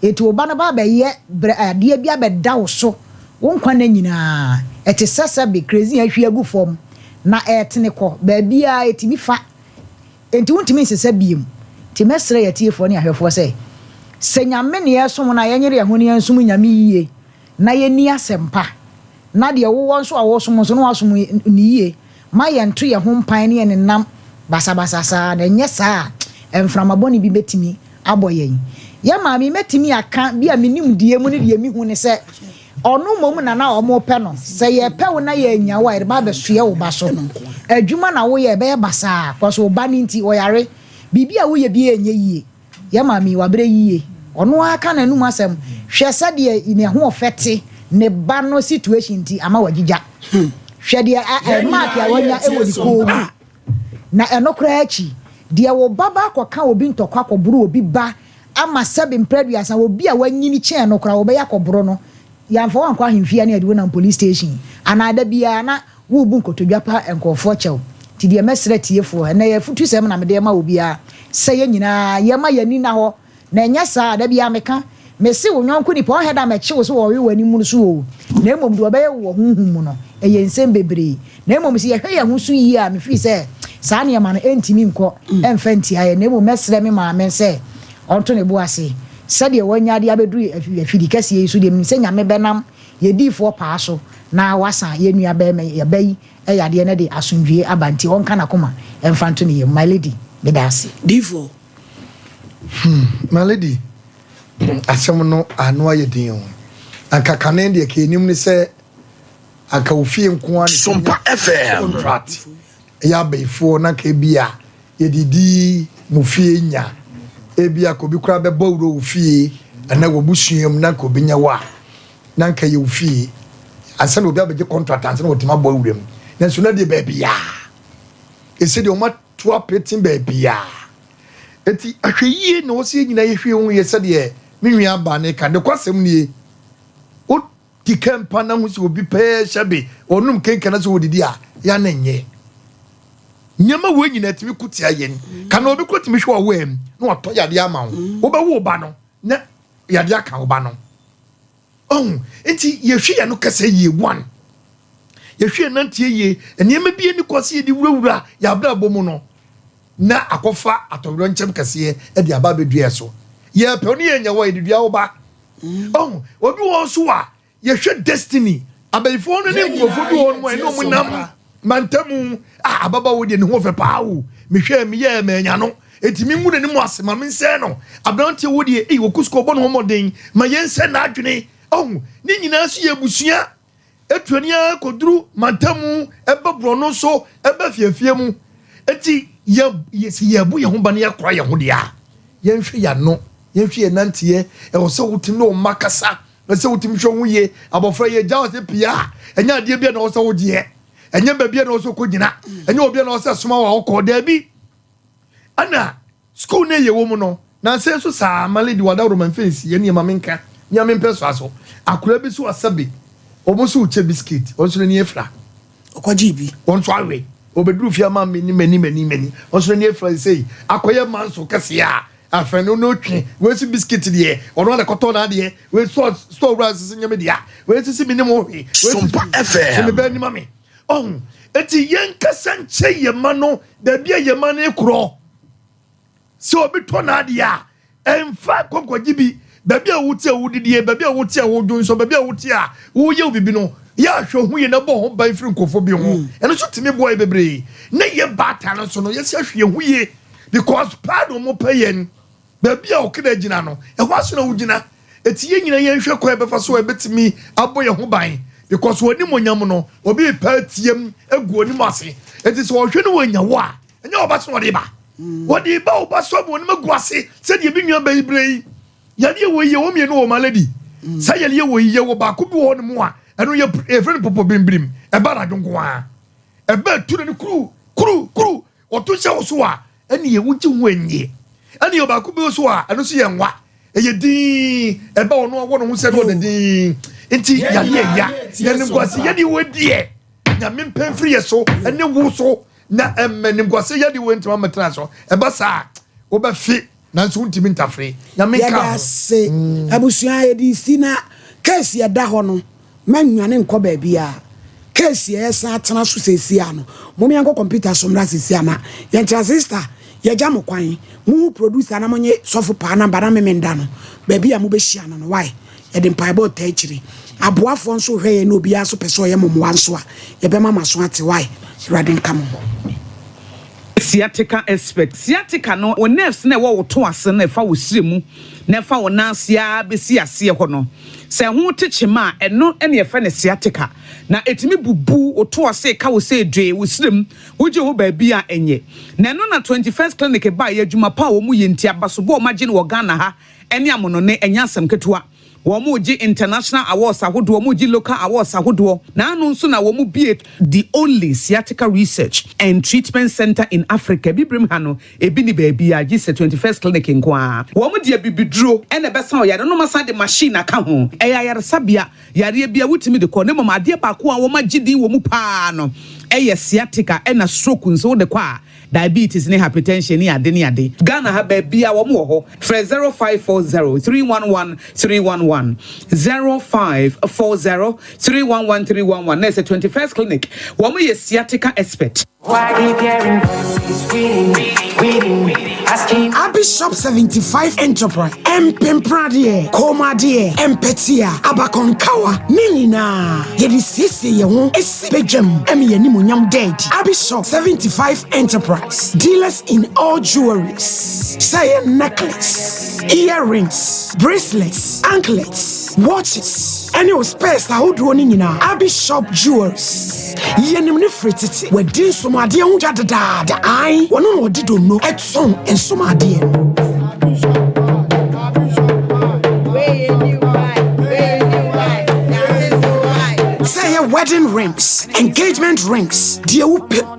eti wo ba na ba be ye de bia be da wo so wo nkwan na nyina eti sesa be crazy ahwe agu fom na etene ko ba bia eti mi fa enti wontimi nsesa biem ti mesre ye tiefo ne ahwefo se nyame ne yeso na ye nyere ye ho ne ensum nyame yie na ye ni asempa na de wo won so a wo so mo so no asom ni yie ma ye nto ye ho mpan ne nam basa sa na nye sa emframaboni bi betimi aboyen ya ma mi metimi aka bia minim die mu ne de mi hu ne se onu mom na na o mo pe no se ye pe wo na ye nya wa ba be so ye wo ba so no adwuma na wo ye be basa kwaso wo ba ni nti wo yare bibia wo ye bi enye yie ya ma mi wa bre yie onu aka na num asem hwe se de ne ho ofete ne ba no situation ti ama wagija hwe de mark ya wanya e wodi ko na enokra achi de wo baba akoka obi ntokwa akoburu obi ba ama sebe mpreduasa obi a wanyini che enokra wo be yakoburu no yamfo wanko ahemfia ne ade wona police station anada bia na wo bu nkotodwa pa enkofo chew ti de mesre tiefo na ye futu sem na mede ma obi a seye nyina ye ma yani na ho na enya sa da bia meka mesi wo nyonko ni po heda me chew so wo we wani mu so o na emom de obaye wo hunhum mu no eye nsem bebre na emom si ye hwe ye hu so yi a me fi se sa ne ma no entimi nko emfa ntia ye na emom mesre me ma men se onto ne bo ase sade wanya de abedu afidi kase yi so de mi se nyame benam ye difo pa so na wasa ye nua be me ye bayi e yade ne de asundwie abanti onka na koma emfa nto ne ye my lady me da ase difo my lady asem no anu aye din o anka kanen de ke nim ne se aka ofie nko an Sompa FM contract ya beifo na ka bia ye didi mu fie nya ebia ko bi kura be bawro ofie ana wo busuam na ko binya wa na nka ye ofie asa na obi abeje contract ansa na otima bawrem na so na de ba bia ese de o ma to apetin ba bia eti ahweye na wo se nyina ye hwe hu ye se de minwi aba ne ka de kwasem nie o di kempa na hu se obi pe shabe onum kenka na so odidi a ya na nye nyama wo nyina timi kutia yen ka na obi kotimi hwe owam na wato yade ama wo be wo ba no na yade aka wo ba no enti ye hwe ya no kasa ye one ye hwe na ntie ye enema bi eni kwase ye di wurawura ya bra bomu no na akofa atowro nchem kase e di aba bedua so ye pe oni ye nya wo ye dua wo ba obi wo so a ye hwe destiny abayifo no ne nkofo bi won mo eno mu nam mantamu ababa wo de ne ho fe paawo me hwe me ye me nya no etimi mu ne mu asema me nse no abrantie wo de wo kusko bo no ho moden ma ye nse na adwene ni nyina so ye busua etuania koduru mantamu ebabro no so eba fiafie mu eti ye bu ye ho ba ne ye kora ye ho de a ye nhwe ya no ye nhwe ye nantie e wo so wutim no makasa e so wutim hwe ho ye abofra ye jawo se pia enya de bia na wo so wo de enya ba bia na wo so ko nyina enya obi na wo so soma wa ko da bi ana school ne ye wo mu no na se so sa maledi wada roman face ye ne mamenka nya mempeso aso akura bi so asabe omusu uche biscuit onso ne efra okwaji bi onso awe obeduru fia ma meni onso ne efra sei akoye manso kase a afenu no twe we si biscuit de ono na koto na de we store rice nyame de a we si minimo hwe Sompa FM se me be ni mame eti yenka sanche ye mano da bia ye mano ekro se obi to na de a emfa kokwaji bi baby a wuti a wudidie baby a wuti a wodunso baby a wuti a wo ye obibi no ya hwe hu ye na bo ho ban firi nkofo bi ho eno so timi boy bebre na ye bata no so no ye se hwe hu ye because pado mo payen baby a okeda gina no e ho aso na wugina eti ye nyina ye hwe ko e befa so e betimi abo ye ho ban because when you no obi petiem egu onim ase it is wo hwe no wonya wo a enya obaso wo de ba wo de ba obaso bo onim egu ase se de bi nua ba ibrei ya de wo ye wo me no wo malady sa ye le wo ye wo ba ko bi wo no mo a eno ye friend popo bembrim e ba na dwonko a e ba tu ne kru o to se wo so a ene ye wo ji wo enye ene ye ba ko bi wo so a eno so ye nwa e ye din e ba ono wo no ho se do de din enti ya nim kwase ya di wo die na me pemfiri ye so ene wo so na nim kwase ya di wo enti ma metra so e ba sa wo ba fi na so ntimi ntafre na me ka ya se abusua ye di sina case ya da ho no manwane nko ba bia case ya sa atena so sesi ano mo me anko computer so mra sesi ana ye ntra sister ye jam kwan mu producer na monye sofo pa na bara me menda no ba bia mo be hia no why ye de mpaibo ta chiri aboafo nso hwe ye no bia so pese ye momoa nso a ye be mama so ate why radin kam sciatica expert sciatica no o nerves na wo to ase na fa wo siremu na fa wo nansia be si ase ho no se ho techema eno ene fa ne sciatica na etimi bubu o to ase ka wo se dwe wo sirem wo je ho ba bia enye na no na 21st clinic ba ye adwuma pa wo mu ye ntia baso bo o magye no Ghana ha ene amono ne enya asem ketua Womuji international awards ahodo womuji local awards ahodo na anu nso na womu be the only sciatica research and treatment center in Africa bibrim ha no ebi ni baabi a gise 21st clinic nkoa womu de bibiduro ene besa oyare no masa de machine aka ho eyayare sabia yare bia wutimi de ko ne mama ade ba ko a wo magidi womu pa no eye sciatica ena stroke nso de kwa diabetes ne hypertension ni ade ni ade Ghana ha ba bia wo mo ho for 0540 311 311 0540 311 311 na 21st clinic wo mo ye sciatica expert. Why you getting reading Abi Shop 75 Enterprise Empempradie Komadie Empetia Abakonkawa Nina Yedi Sisi Yehu Esipejam Emi Yenimunyam Dead Abi Shop 75 Enterprise Dealers in all jewelries say necklace, earrings, bracelets, anklets, watches, any of space that hold running in Abi Shop Jewelries Yenim Frititi we din somade unja da I wono no dido no etson en somade say wedding rings, engagement rings, dear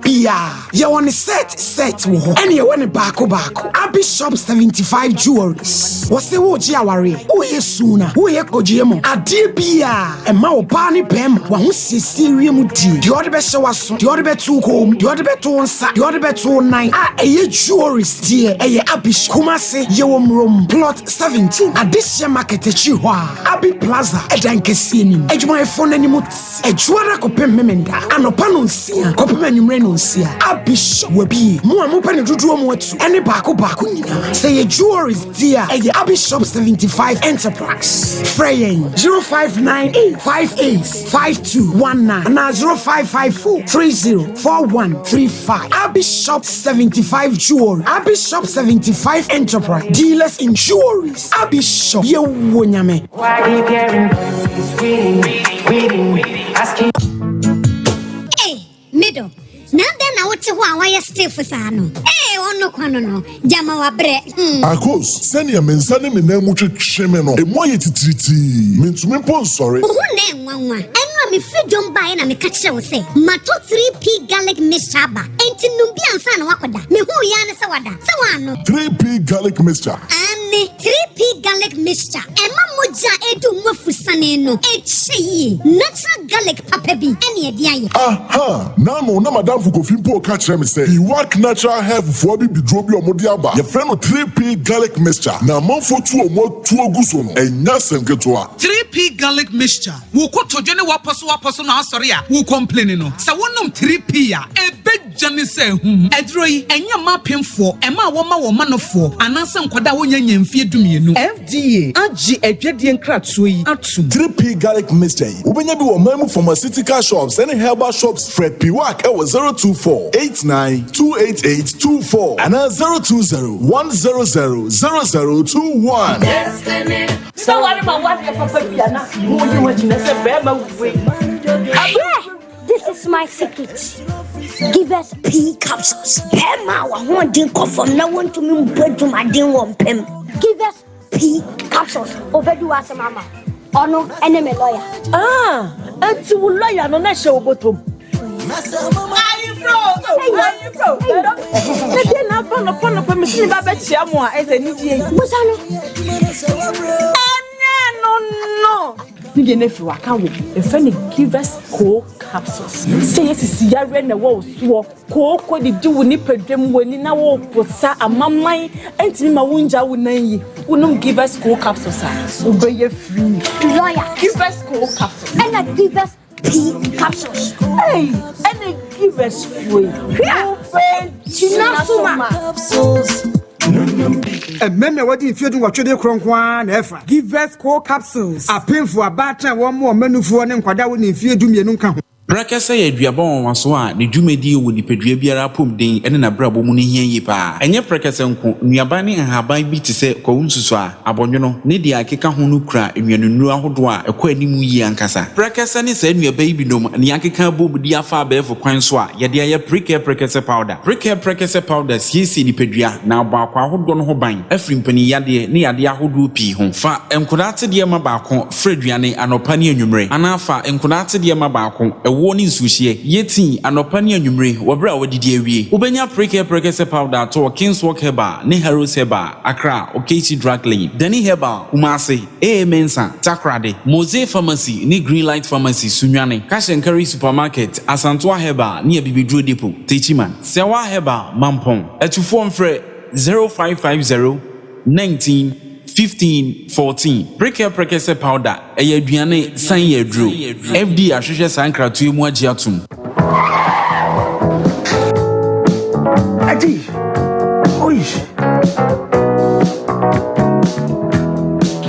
pia. You want a set wo. And you want a bako. Abi Shop 75 Jewelries. What's the woji awari? Who ye sooner? Who ye kojiemo? Adi pia. And ma opani pem. Wa hunsi siri muti. The other best show us. The other bet to home. The other bet to on sa. The other bet to nine. Ye jewelries dear. Ye Abi Kumase. Ye room plot 17. Adisha market chiwa. Abi Plaza. Edanke sini. Ejuma phone any mut. Ejwara kopem memenda. Anopano nsia. Kopem enyumre no nsia. Abi Shop webi. Mo amopane dudu mo atu. Ene bako nyina. Say ye jewelries dear. Eye Abi Shop 75 Enterprise. Fraying 0598585219 and 0554304135. Abi Shop 75 Jewelry. Abi Shop 75 Enterprise. Dealers in jewelries. Abi Shop. Ye wonyame. Why you getting reading asking. Hey, middle. Now then I want to why you still for sano. Hey, ono kwano no. Jama wa bre. Akos, send your mensani me na mutu chemeno. E mo yetitriti. Mentumi pon sorry. Who ne nwanwa. Enwa me freedom buy na me catch we say. Mato 3P garlic mixture ba. Enti numbi ansa na wakoda. Me hu ya ne se wada. Se wano. 3P garlic mixture. Ane 3P garlic mixture. Ema moja edu mwafusane no. Echi. Natural garlic papa bi. Eni ediaye. Aha. Nano na madam Fukofimpo catch me say. He work natural health for bi bidrobi omodiaba. Your friend 3P garlic mixture. Na manfo tu omo tu oguso no. Enya semketoa. 3P garlic mixture. Wo ko tojene waposo na asori a. Wo complain no. Sa won wonom 3p a ebejane se hu edro yi enye mapemfo ema wo ma wo manofo ananse nkwada wo nya nyamfie dumienu FDA agi adwedie nkratoso yi atum 3p garlic mixture ubenya bi wo mamu pharmaceutical shops and herbal shops Fred Piwak e 02489288824 and 02010000021 so what about what your papa piana mo you want to say bema we this is my secret. Give us P capsules. Pema wa holding from now on to me bread to my din one pem. Give us P capsules. Over do as mama. Ono enemy lawyer. And to lawyer no na show bottom. Are you from? They na upon permission ba bet chiamo as a nidie. Musano. No. You never work out with a funny give us cold capsules. Say yes, is yare na wo so ko di do ni pedem wani na wo posa amamman enti ma wunja wonan yi. Wonum give us cold capsules ah. Obey free. Lawyer. Give us cold capsules. And I give us P capsules. Hey, and I give us free. Chinasuma capsules. Men what if you do what you do cronkwan ever. Give us cold capsules. A pain for a batter one more menu for an inquada if you do me nunca. Brakasa ye duabon waso a ne dwumadi wo nipadua biara pom den ene na brabo mu ne hia yi pa enye prekasa nko nuaba ne nhaban bi te se kwunsusu a abonwono ne dia akeka ho no kura enwanunu ahodo a ekwa animu yi ankasa brakasa ne sa nuaba yi binom ne akeka bobudi afa abefo kwan so a ye de aye prekasa powder siesi nipadua na abakwa ahodo no ho ban afri mpani yade ne yade ahodo pi ho fa enkodate de ma baako freduane anopa ne anwumre anafa enkodate de ma baako woni nsuhie yeti anopa ne anwumre wobra wadidi awie ubenya prekasa powder to Kingswalk Herbal ne Heroes Herbal Accra Okechi Drug Lane Dani Herbal Kumase Mensa Takrade Mose Pharmacy ne Greenlight Pharmacy Sunwane Cash and Carry Supermarket Asantoa Herbal ne Bibidro Depot Techiman Sewa Herbal Mampong etufo mfre 0550 19 15-14 prekasa powder aduane san yadro FD ahwehwe sankratu emu agiatum Ati oish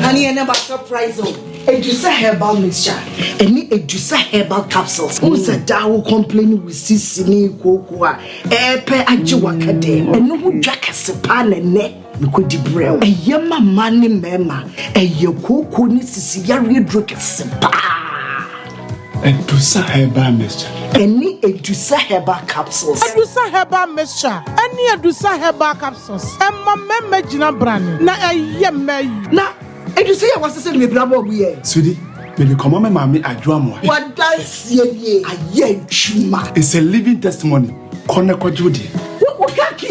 honey and never surprise Edusa herbal mixture any Edusa herbal capsules who's a dawo complaining with sisini kokua epe ajiwakade eno hu dwakase ne Nikodi brew. A yama mani mema. A yoko ni sisi yari drink simpa. Edusa herbal mixture. Any Edusa herbal capsules. Edusa herbal mixture. Any Edusa herbal capsules. Emma meme jina brand. Na yeme. Na Edusa ya wasese me brabo buye. Sudi, me come on mama adwamo. What dance ye aye chuma. It's a living testimony. Kone kwajudi. What kaki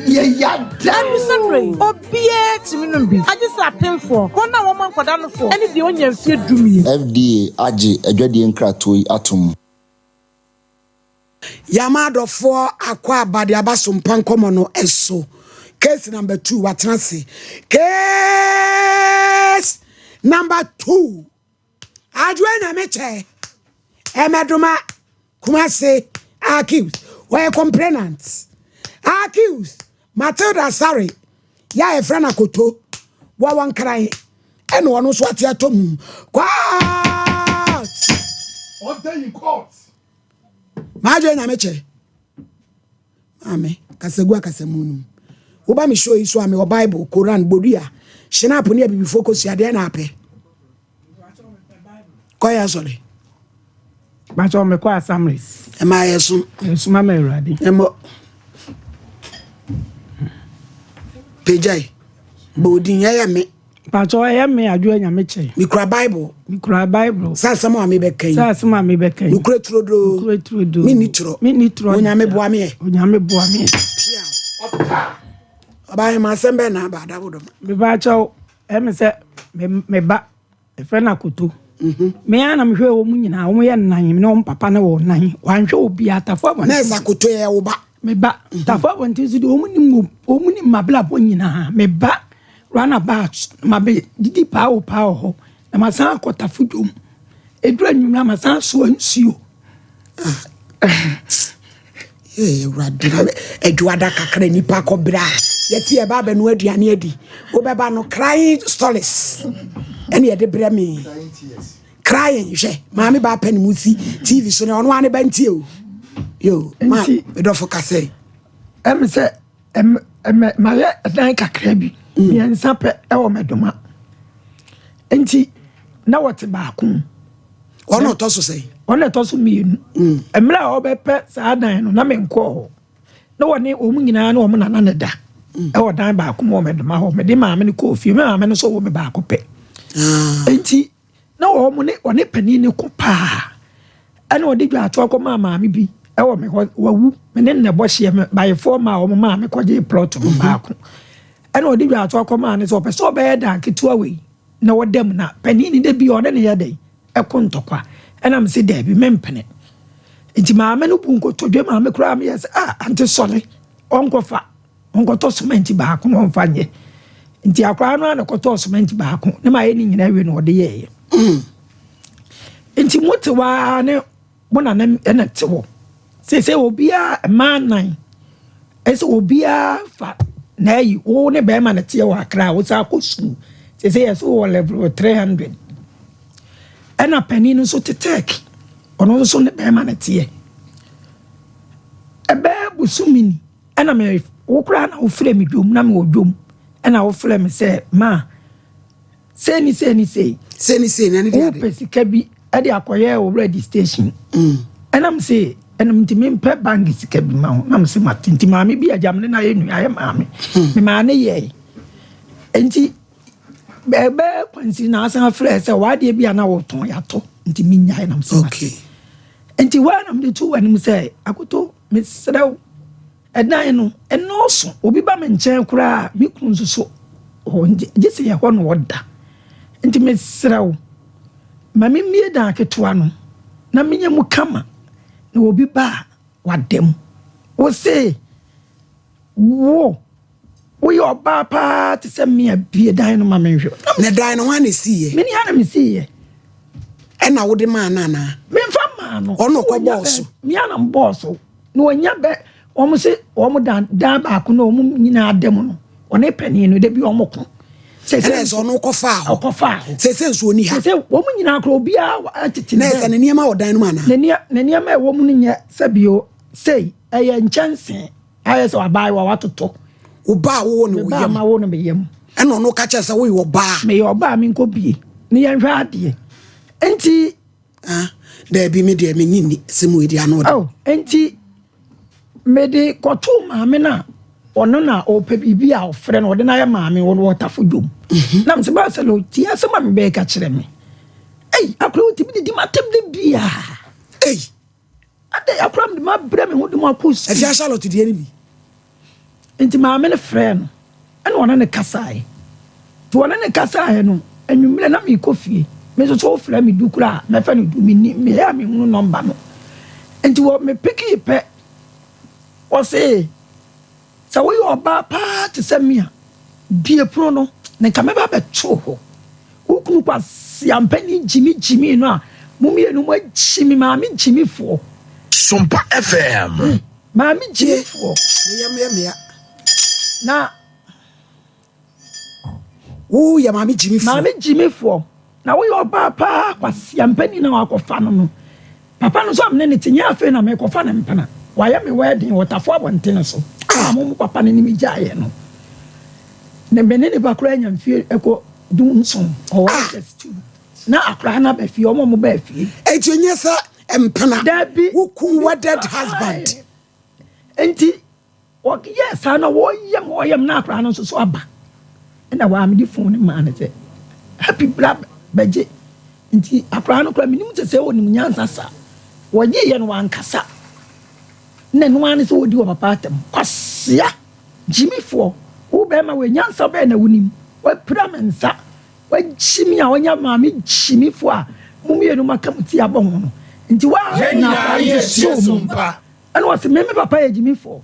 yeah, damn sorry. Obie timinumbi. I just append for. Kona woman kwadano for. Any the onye fie dumi. FDA agi adwade nkrato atom. Yamado for akwa badi aba Sompa Nkomo no eso. Case number 2 watransi. Case number 2. Adwena meche. Emeduma Kumase accused. Were complainants. Accused. Matilda sorry. Ya e friend akoto. Wa wan cry. And one was what ya tom. What? Order in court. Madwe meche. Ame. Kasegua kasemunu. Uba mi show iso ame o Bible, Quran, Bodia. Shina apo ne bibi focus ya de na ape. Koya sorry. Bacho me kwa assemblies. Ema yesu. Yesu mama erade. Emo. Pejai. Bodin ya me. Bacho ya me adwo nya meche. Mi kura Bible. Mi kura Bible. Sasa mo ame bekan. Sasa mo ame bekan. Mi kura trodo. Mi kura trodo. Mi nitro. Onya me boa me. Onya me boa me. Aba ma sembe na ba da bodo. Me bacho em se me ba e fe na kutu. Me ana me hwe wo mu nyina wo ye nan me no papa na wo nan wan hwe obi atafo ba na sa kutu ye wo ba me ba tafo ba nti so wo mu ni mabla bo nyina me ba rana ba ma be didi pa o ho na ma san akota fudum edura nwumra ma san so nsuo radina eduada kakra nipa kobra yeti e ba be no aduane adi wo be ba no crying stories ene ye de breme crying je maami ba pen musi TV so ne ono ane ba ntie o yo ma me do focus say say ma ye dan kakra bi me nsa pe e wo medoma enti na wote ba ko ono to so say ono to so mi emra o be pe sa dan no na me nko na woni o mu nyina na o mu na na da e wo dan ba ko mo medoma ho me de ma me ko fi me ma me no so wo me ba ko pe enti na wo mu ne one pani ne ko pa ana odi dwa to ko ma me bi e wo me wawu me ne ne bo hye me by for ma wo ma me ko je plot no ba ko ana odi dwa to ko ma ne so pe so be da ketua we na wo dem na pani ni de bi o ne ye de e ko ntokwa ana me se da bi mempene nti ma me no bu nko to dwe ma me kura me yes anti sorry onko to cement ba ko no mfa nye nti akwa no na ko to cement ba ko ne ma ye ni nyina we no de ye nti motewa ne bona na ena tewo se obia man nine ese obia fa na yi wo ne be ma na te wa kra wo sa ko school se yes wo level 300 ena pani no so tetek ono so ne be ma na te ebe busumini ena me wo kra na wo frɛ me dwom na me wo dwom ena wo frɛ me se ma seni na ne dia de pesika bi ade akoye wo ready station enam se enam ntimi mpe bank sika bi ma ho nam se matinti maame bi ajam ne na ye nu aye maame me ma ne ye enti bebe kwansi na asan frɛ se wade bi ana wo ton ya to ntimi nya enam se okay enti wa nam de tu wanim se akoto me srew edan no enoso obi ba me nkyɛn kura mi kun so ho gese ye ho no woda nti me srew mami mie da ketoa no na menye mu kama na obi ba wadem wo se wo yo ba pa te se me bie dan no ma menhwe na dan no wane siye me ni ana me siye e na wo de ma na me mfa ma no ono ko boss me ana boss no nya be o mo se o mo dan ba ko no mo nyina adem no one pani no de bi o mo ko se ono ko fa se so ni ha se wo mu nyina akro bia atiti na se ne niam wo dan no mana ne niam e wo mu nya sabio sei eye nchanse aye so abai wa watoto wo ba wo ne wo yam ma wo ne me yam e no ka che se wo yo ba me yo ba mi nko bie ne yan hwa ade enti da bi me de me nyini se mu edi ano oh enti me de koto ma me na ono na ope bibi a ofre no de na ya maame wo wotafo dwom na mse ba selo ti asema me be ka kire me akro ti bi di matem de bia ade akro me ma bre me ho de mo akos e fi Charlotte de ni bi enti maame ne frɛ no ene wona ne kasae to wona ne kasae no enwumre na me kofie me so frɛ me dukura me fa ne du me ya me hu number no enti wo me piki pe o se sa wo yo ba pa te se mia bie pro no ne ka me ba be cho ho wo kunu kwa siampani jimi no a mumie no mo jimi ma me jimi fo Sompa FM ma me jimi fo me na wo ya ma me jimi fo na wo yo ba pa kwa siampani na wakofa no papa no so amne ne tinya afi na me kofa na mpana waya me wedding wotafo abonte so mo papa ne mi jaye no ne benene bakura nya mfie eko dunson o wa just na akra na ba fie o mo ba fie etunye sa empana wo ku wedded husband enti o yes ana wo yam na akra no so aba na wa me di phone ma na say happy blab beje enti akra no kra minim se wonim nyansa sa wo ye no wankasa na no ane so wodi wo papa atem kwasia jimifo wo be ma we nyansa be na wonim wa pramensa wa jimi a wonya ma me jimifo a mumie no makamuti abon no nti wa na ye Sompa ana wase me papa ye jimifo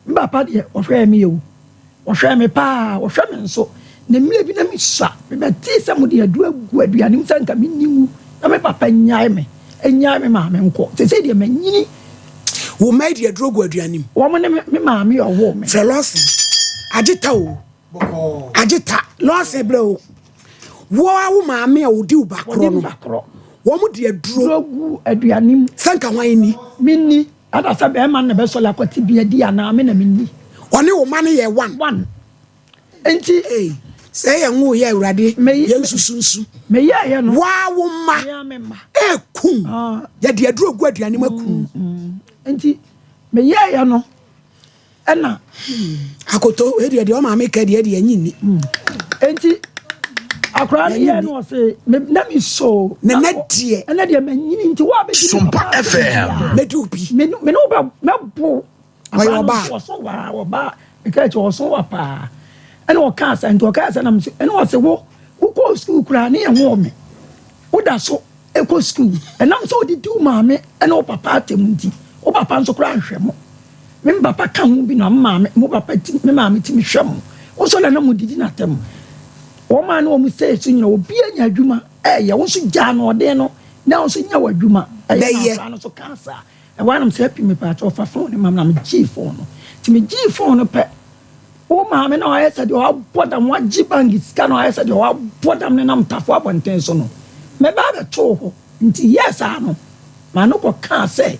me papa de o hwe me yewu o hwe me pa o hwe me nso na mile bi na mi sa me beti se mo de adu agu aduane msa nka me niwu na me papa nyae me ma me nko se de me nyini wo made your drug aduanim woman me maami owo me fre losin agita o agita losin bro wo awu maami a wodi ubakro no wo mu de aduro aduanim sanka hwan ni minni ada sa be man na be so la kwati bia di ana me na minni one wo man ye one enti say enwu ye awurade ye nsusunsu me ye no wa wo ma kum ye de aduro gu aduanim akum enti me ye no ena akoto e de o maami ka de anyini enti akra ye no say na mi so na die na de me nyini nti wa be Sompa FM medupi me no ba mebo wa ba wo ba e ka cho so wa pa ena o ka sa nti o ka sa na me ena o se wo ko school kura na ye wo me wo da so e ko school ena so di du ma me ena o papa atem nti o papa nso kura hwe mo me papa ka hu bi na ma me mo papa ti me ma me ti me hwe mo wo so na mo didi na tem o ma na o mu say so nyina obi anya adwuma ye wo so gya na ode no na wo so nya wadwuma ye na so kansa e wa na me say happy me pa cho fa phone ma na me gi phone no ti me gi phone no pe o ma me na o yesa de o bodam wa gi bank sika na o yesa de o bodam ne na mtafo abonten so no me ba be to ho nti yes ano ma no ko kan say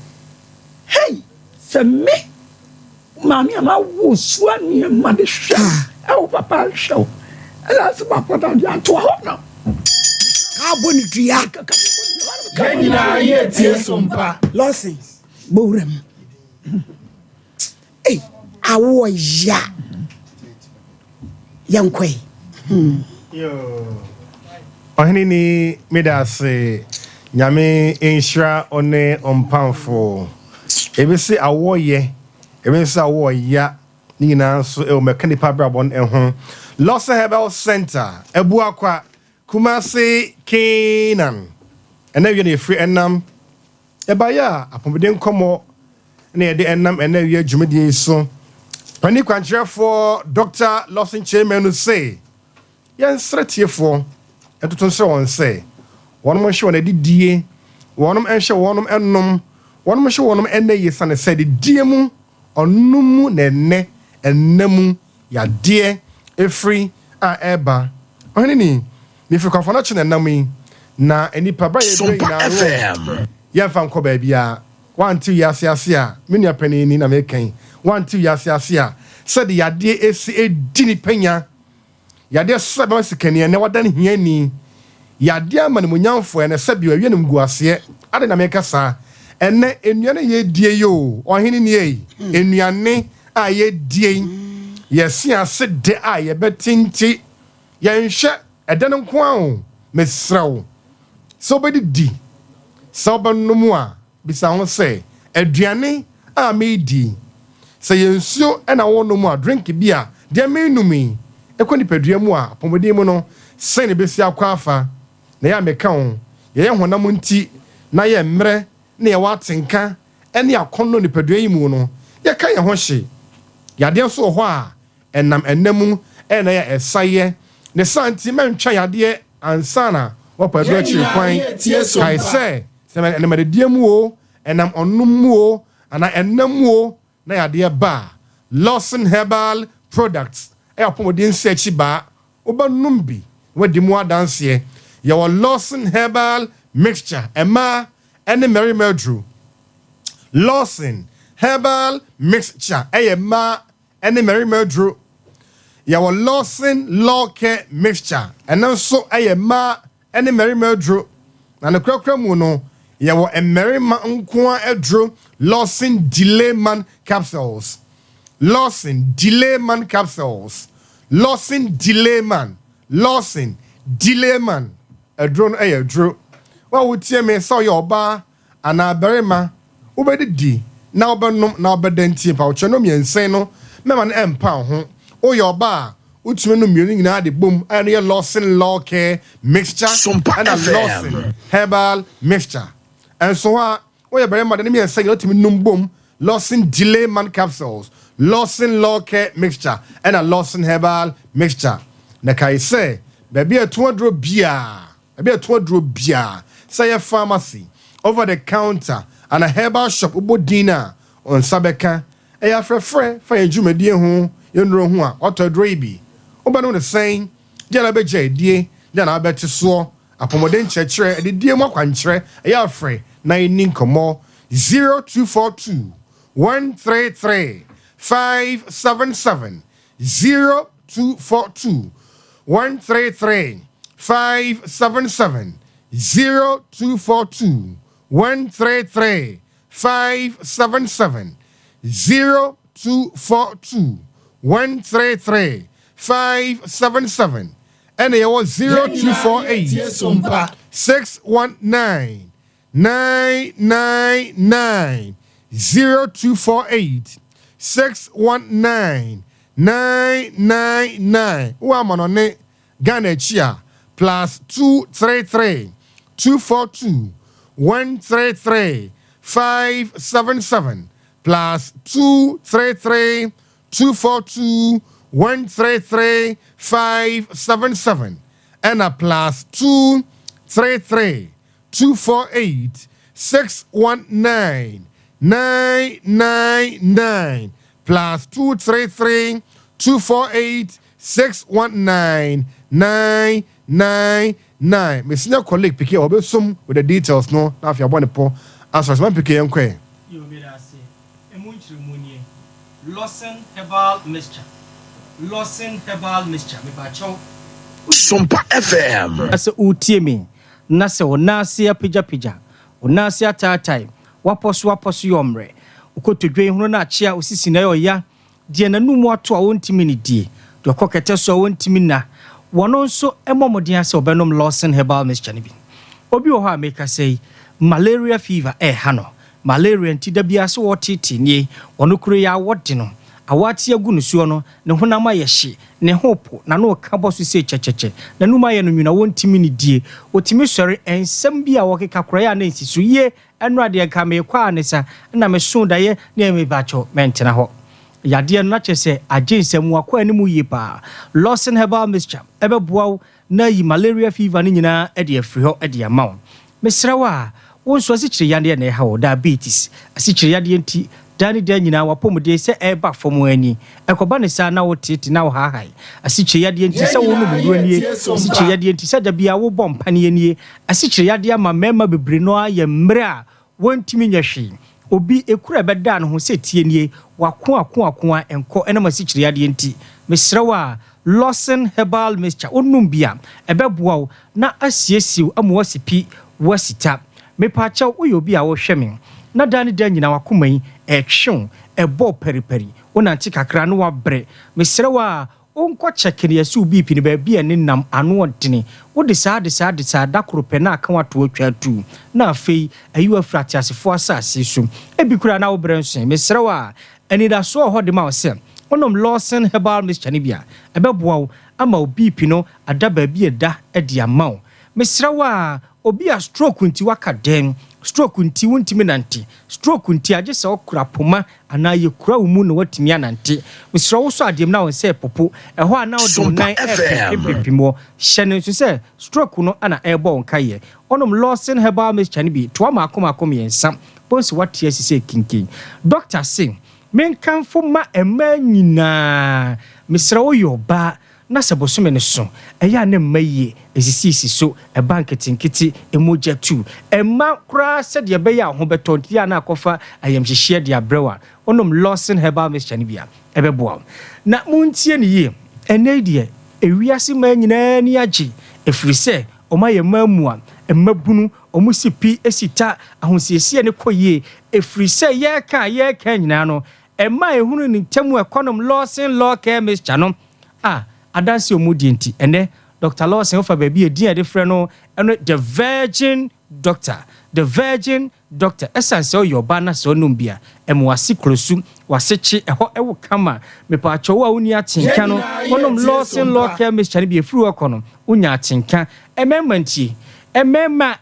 hey se me mami ama wo so ani ma de hwa e o papa hwa ela se ba pota de ato ho no ka boni dua Ganyina ye tie Sompa losses bowram awo ya yankwe ohini ni medase nyame enhira one ompamfo ebisi awoye ebisi awoya nyina so e o mechanical brabon ho Loss Herbal Center ebuakwa Kumasi Kenan ena wie na free enam ebaya apomden komo na ye de enam ena wie dwumedie so pani kwankyerefo Dr. Lawson Chairman say yen sretiefo etoton se won say wonom hwe won adidie wonom enhwe wonom ennom wonom hwe wonom enne yesane say de die mu onum na enne ennamu ya de efri a eba onini ni fi kwafo chine nami na enipa ba ye be na FM ye fa nko ba bia 1 2 yasiase a menua panini na mekan 1 2 yasiase a said de yade esi edini panya yade sebe sikani ne wadan hiani yade amane munyamfo ene sabi wa wienum guase ade na meka sa ene enuane ye die yo ohini ni ei enuane a ye die yesi ase de a ye betinti ye nhwe eden nko a mesrawo so bedi di so banum a bisa ho se aduane a medi se yensuo na wonum a drink bia de menumi ekoni padua mu a pomodin mu no se ne besi akwa afa na ya meka ho ye honam nti na ye mre na ye watenka ene akonno ne padua yi mu no ye ka ye ho hye yade so ho a enam enamu ena ya esaye ne santi mentwa yade ansana wapadua chi kwan kai se ene medie mu o enam onum mu o ana enam mu o na yade ba Lawson Herbal Products apomodin search ba obanum bi wadi mu adanse ye wa Lawson Herbal Mixture ema ene Mary Meldrew Lawson Herbal Mixture ema ene Mary Meldrew ye wa Lawson Law Care Mixture ene so ema ene Mary Meldrew na ne krakra mu no ye wa emerima nko adro Lawson Delayman Capsules Lawson Delayman Capsules Lawson Delayman a drone a drew. Well, would see me saw your bar and a berima obedi di now benum now bedenti pouch no me nseno me man empound oh your bar which me no meaning na the boom and your Lawson Law Care Mixture and a Lawson Herbal Mixture and so oh your berima the me say let me num boom Lawson Delayman Capsules Lawson Law Care Mixture and a Lawson Herbal Mixture. Na kai say, baby a 200 bia, say a pharmacy, over the counter, and a herbal shop ubodina, on sabeka eya frefre fa edwumadie ho yenro ho a otodro ibi obanu ne sen dia na beja die dia na abete so apomoden chekere de die mo kwankere eya frɛ na eni nkomo 0242 133 577 0242 133 577 0242 133 577 0242 133 577 and it was 0248 619 999 0248 619 999 Uamanone Ghana Chia plus 233 242 133 577 plus 233 242 133 577 and a plus 233 248 619 999 plus 233 248 619 999. My senior colleague pick you up some with the details no. Now if you want to pour answers, one pick you uncle. You made us say Emunchirumunie Lawson Herbal Mixture. Lawson Herbal Mixture. Me bacho. Sompa FM. Asa utie me. Nase onase apija pija. Onase atatai. Waposu yomre. Ukotodwe hunu na achia osisi na ya. Die nanumu ato a wontimi ni die. De kokete so a wontimi na. Wono nso emomodin ase obenom Lawson Herbal Mixture ni bi. Obi wo ha make say malaria fever hano. Malaria ntida bia so wotiti nie. Wono kuro ya wodi no. Awati agu no suo no ne honama ye hye ne hopo na no ka boso se checheche na numa ye no nwina wontimi ni die otimi sori ensem bia wokeka kura ya na nsisu ye enrade ka me kwa anisa na me so daye na me bacho mentena ho yade no chese agensem wakwa ani mu yi pa Lawson Herbal Mixture ebeboa na yi malaria fever ni nyina e de afri ho e de amawo mesrewa wonso asikyire yade na ha wo diabetes asikyire yade nti dani de nyina wapomude se eba fomu ani ekoba ne sa na wotete na wo hahai asikyire yade nti se wo no budu ani asikyire yade nti se da bia wo bompane ani asikyire yade ama mema bebre no aye mre a wontimi nyahwe obi ekura beda no ho se tie nie wako enko ena masikyire yade nti mesrewa Lawson Herbal Mixture onum bia ebeboa na asiesiw amwasipi wasita mepacha uyobi a wo hweme na dani da nyina wakomai ehwon ebo periperi ona nti kakra no wabre mesrewa onko chekene yasu BP ni ba bia ne nam ano odene wo de saa dakoro pe na aka wato atwatu na afei ayu afrati asefo asase so ebikura na wo brenso mesrewa anida so ho de ma wo se onom Lawson Herbal Mixture ni bia ebeboa ama BP no adaba bia da edi amawo mesrewa obi a stroke nti wakaden stroke nti wontimi nante stroke nti age se okura poma ana ye kura umu no watimi anante mesrewo so adem na won se popo eho ana odon nan epipimo hyene so se stroke no ana ebo won kaye onom Lawson Herbal Mixture ni bi to amakom yensa bonse watie sise kinkin doctor say menkanfo ma ema nyina mesrewo yoba na sabosome ne so eya ne maye esisi so e bank tinkiti emoja 2 ema kura se de be ya ho betonti ya na akofa ayamhihye de abrewa onom Lawson Herbal Mixture ni bia ebeboa na muntie ne ye ene de ewiase ma nyina ni age efiri se omaye mamua emabunu omusipi esita ahosiesie ne koye efiri se ye ka nyina no ema ehunu ni temu econom Lawson Herbal Mixture no adansi omudi nti ene Dr. Lawson ofa baby edin e different no eno the virgin doctor essence o yoba na so numbia emwasi krosu wasechi eho ewo kama mepa achowo a uni atinka no onom Lawson Herbal Mixture bi efuru okono unya atinka emema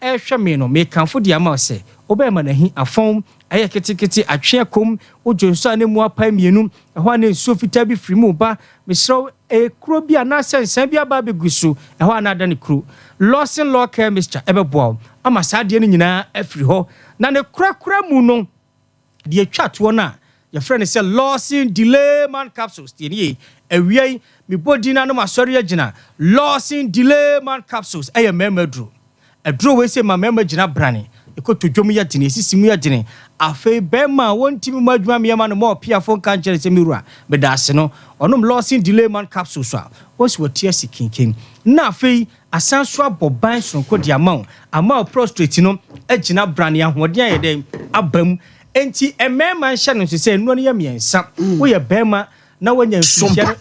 ehwe me no me kanfo dia ma se obema na hi afon aye ketekete atwe kom ojonso ane mu apa mienu eho ane nsuo fita bi frimu ba mesro kro bi ana sensan bi aba begusu eho ana da ne kro Lawson Herbal Mixture ebeboa ama saade ne nyina afiri ho na ne kura mu no deɛ twa toɔ no a yɛfrɛ no sɛ lawson delay man capsules deɛ nie awiai mebɔ na no masɔre agyina lawson delay man capsules ɛyɛ mmarima duro aduro wei sɛ ma mmarima gyina brane ɛkɔtɔ dwom yɛ dene ɛsisi mu yɛ dene afei bɛrima a wɔntimi mu adwuma mmiɛma no ma ɔpiafo nka nkyerɛ sɛ mewura meda ase no ɔnom lawson delay man capsules a wɔsi wɔte asi kinkin na afei asan so abɔ ban sonko de ama prostrate no agyina brane ahoɔden ayɛ dɛn abam enti mmarima nhyɛ no nso sɛ nnuo no yɛ mmiɛnsa woyɛ bɛrima na wanya mfihyia no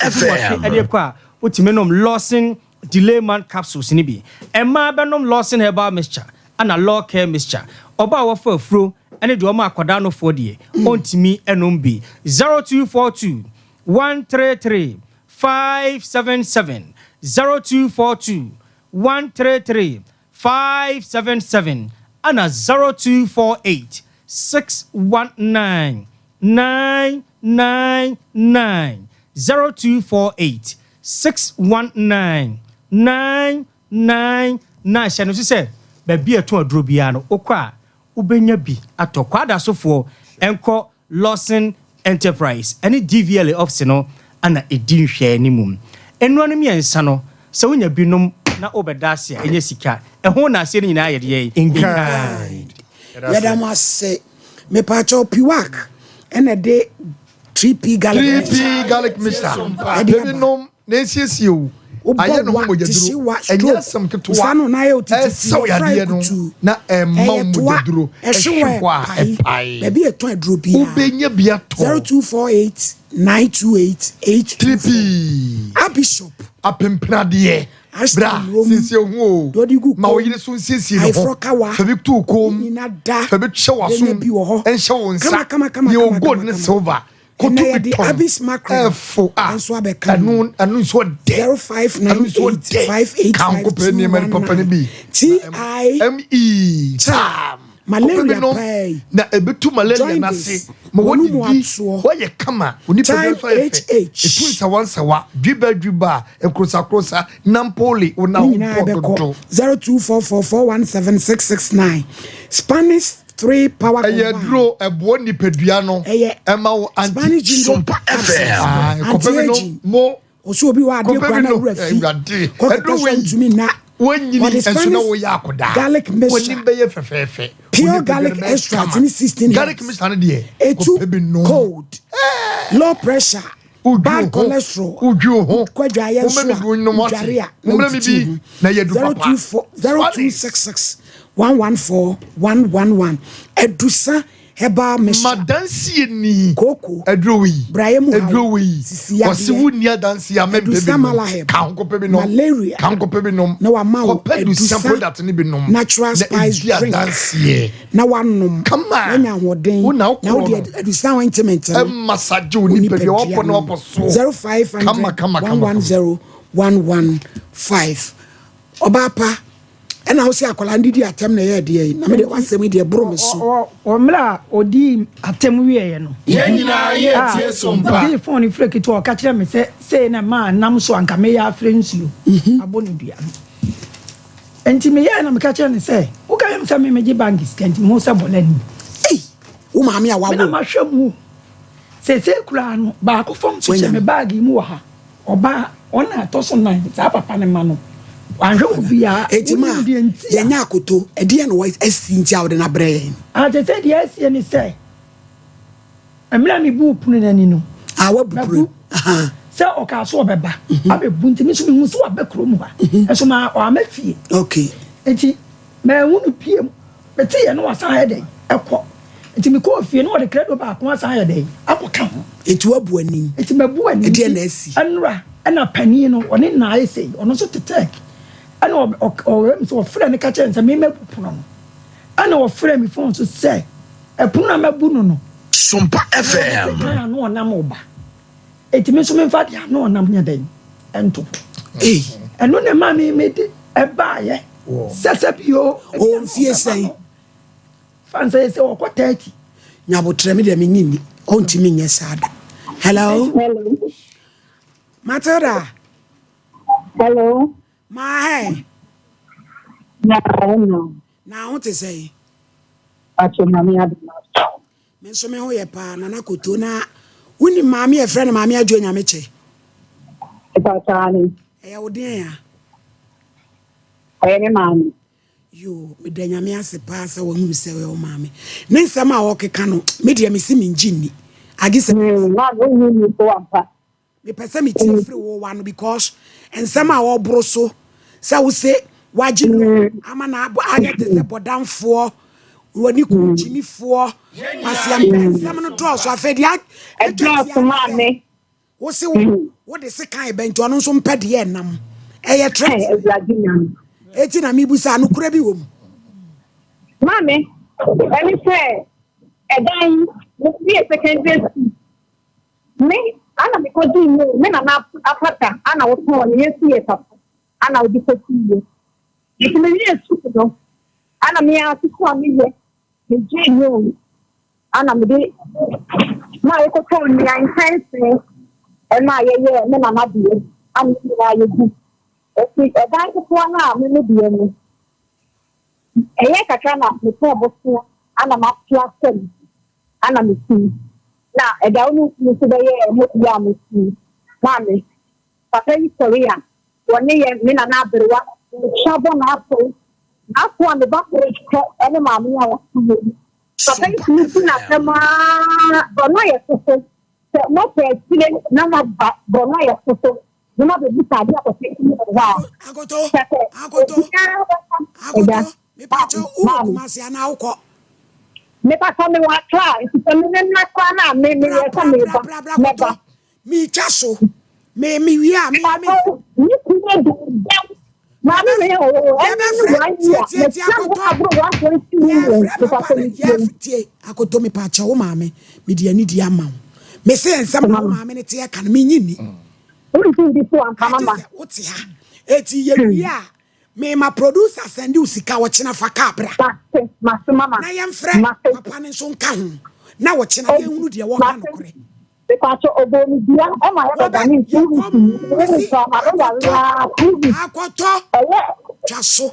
ɛde kɔ a wotumi nom lawson delay man capsules ni bi ɛma bɛnom lawson herbal mixture ana law care mixture ɔba wɔfa afuro ɛne deɛ ɔma akɔda no fo deɛ ɔntimi ɛnom bi 0242 133 577 0242 133 577 ana 0248 619 999 0248 619 999 hyɛ no so sɛ baabi ɛto aduro biara no wokɔ a wobɛnya bi atɔ kwada sofoɔ ɛnkɔ Lawson Enterprise ɛne DVL office no ana ɛdi nhwɛ ne mu ɛnoa no mmiɛnsa no sɛ wonya binom na wobɛda ase a ɛnyɛ sika ɛho na aseɛ no nyinaa yɛdeɛ kind yɛda mo ase mepakyɛw piwak ɛna de 3p garlic mixture ɛde nom na esiesie o ayɛ no mo yaduro ɛnyɛ sam ketewa sano na yɛ otiti ɛsɛ yadeɛ no na ɛma mo yaduro ɛhwɛ hɔ a ɛpae baabi ɛtɔ aduro bia wobɛnya bia tɔ 0248 928 8 abishop apempenadeɛ bra sinsie ho ma wo yire so nsiesie no ho fabi tu kom fabi twɛ waso ɛnhyɛ wo nsa yɛ o gold ne silver koto bi tɔn ɛfo a ɛnu nso dɛ 0598 kanko pɛ nneɛma ne papa ne bi TIME tam malaria pay na ebetu malaria na se ma woni bi woyɛ kama oni pɛ fa efe etu nsawa dwiba ekrosa nampoli ona upoto 0244417669 Spanish 3 power dro ebo nipadua no ema wo anti Sompa FM mo oso obi wa ade kwa na rafi edro wentumi na wonyini enso na wo yakoda garlic mixture woni beye fefefe pure garlic extract in 16 garlic mixture de cold low pressure bad cholesterol uju ho kwadwa ya so jaria number mi bi na yedu papa 0266 114 edusa heba mesha madansi ni koko edrowi brahim edrowi wasi wuni adansi ya membe kan ko pe bi no malaria kan ko pe bi no na wa ma ko pe du sample that ni bi no natural spice drink adansi na wanom na nya hoden na wo de edusa ointment massage ni pe bi opo na opo so 0500 110 115 obapa ɛna wo sɛ akwala ndidi atem na yɛ de na me de wasɛm de bro me so o mla odi atem wiye no yɛ nyina yɛ tie Sompa di phone freki to o ka kyerɛ me sɛ na ma nam so anka me ya afre nsuo abɔ no dua enti me yɛ na me ka kyerɛ ne sɛ wo ka yɛ sɛ me megye bank enti mo sɛ bolani wo ma me awawo na ma hwɛ mu sɛ kura no ba ko fom so kyɛ me bag mu wɔ ha oba ona to so nan sa papa ne ma no anhwe obia etima yenya akoto ede no asinti awde na brɛ ate sɛ de asie ni sɛ emla mi bu punu nani no wa bu sɛ ɔka so ɔbɛba abebu ntimi so mi hu so abɛkro mu ha ɛso ma o amafie okay enti ma hunu piem beti ye no wasan yɛ den ɛkɔ enti mi kɔ fie no ɔde credo ba ko asan yɛ den akɔka ho enti wabu ani enti mabu ani ede na asi anura ɛna pani no ɔne na ayɛ sei ɔno so tetek ana o so frɛ ne ka kyɛn sɛ me mabu pono no ana o frɛ me phone so sɛ ɛpono na mabu no Sompa FM ana no na mo ba etimi so me fa dia no na nya den ento ɛno ne ma me de ɛba yɛ sɛsɛ bio o fie sɛn fan sɛ o kɔ 30 nyabotre me de me nyini o ntimi nyɛ sada hello Matilda hello ma hey no na what to say acho mami me so me ho ye pa na na koto na woni maame e friend maame adwo nyameche e pa tani e ya odin ya ayene maame yo me da nyame ase pa sa wo hu se wo maame ne nsam a wo keka no me de me si me ngini agise na wo ni to ampa me pese me tie free wo wa no because nsam a wo bro so sa wo se waji no ama na agete se bodamfo woni ku jimifo asiam nsam no draw so afedi e draw so maame wo se wo de se kan e bento no so mpede ye nam eye threat eti na mibusa no kura bi wom maame any say e dan mo bi e secondary school me ana me ko di me na afata ana wo to ni yesu ye papa ana wo di ko ti ye me yesu no ana me a ti ko mi ye me je no ana me de ma e ko to ni an sense e ma ye me na na bi am ni na ye gu e dan ko na me me bi ni eye kakra na me to bo ana ma plastic ana me ti na e da unu ni se be ye mo ya me ti mame papa yi korea woni ye me na na berwa shabo na apo ane ba ko ene mame ya wa papa yi ni na tema bono ye so se mo pe ti na ma ba bono ye so no ma be bisa dia ko se ni wa agoto me pa cho u kuma se ana uko me pa so me wa try si se me na kwa na me ye sa me ba mi chaso me wi a me ni ku ne do mami me o akoto me pa cho mami me di ani di ama me se ensam na mami ne te aka me nyini o ri di so ampa mama o te ha eti ye wi a me ma producer send you sika wo chena fa kabra mama na ye mfre papa ne so nka ho na wo chena ye hunu de wo ka no kore because oboni dia e ma ya da ni akoto twaso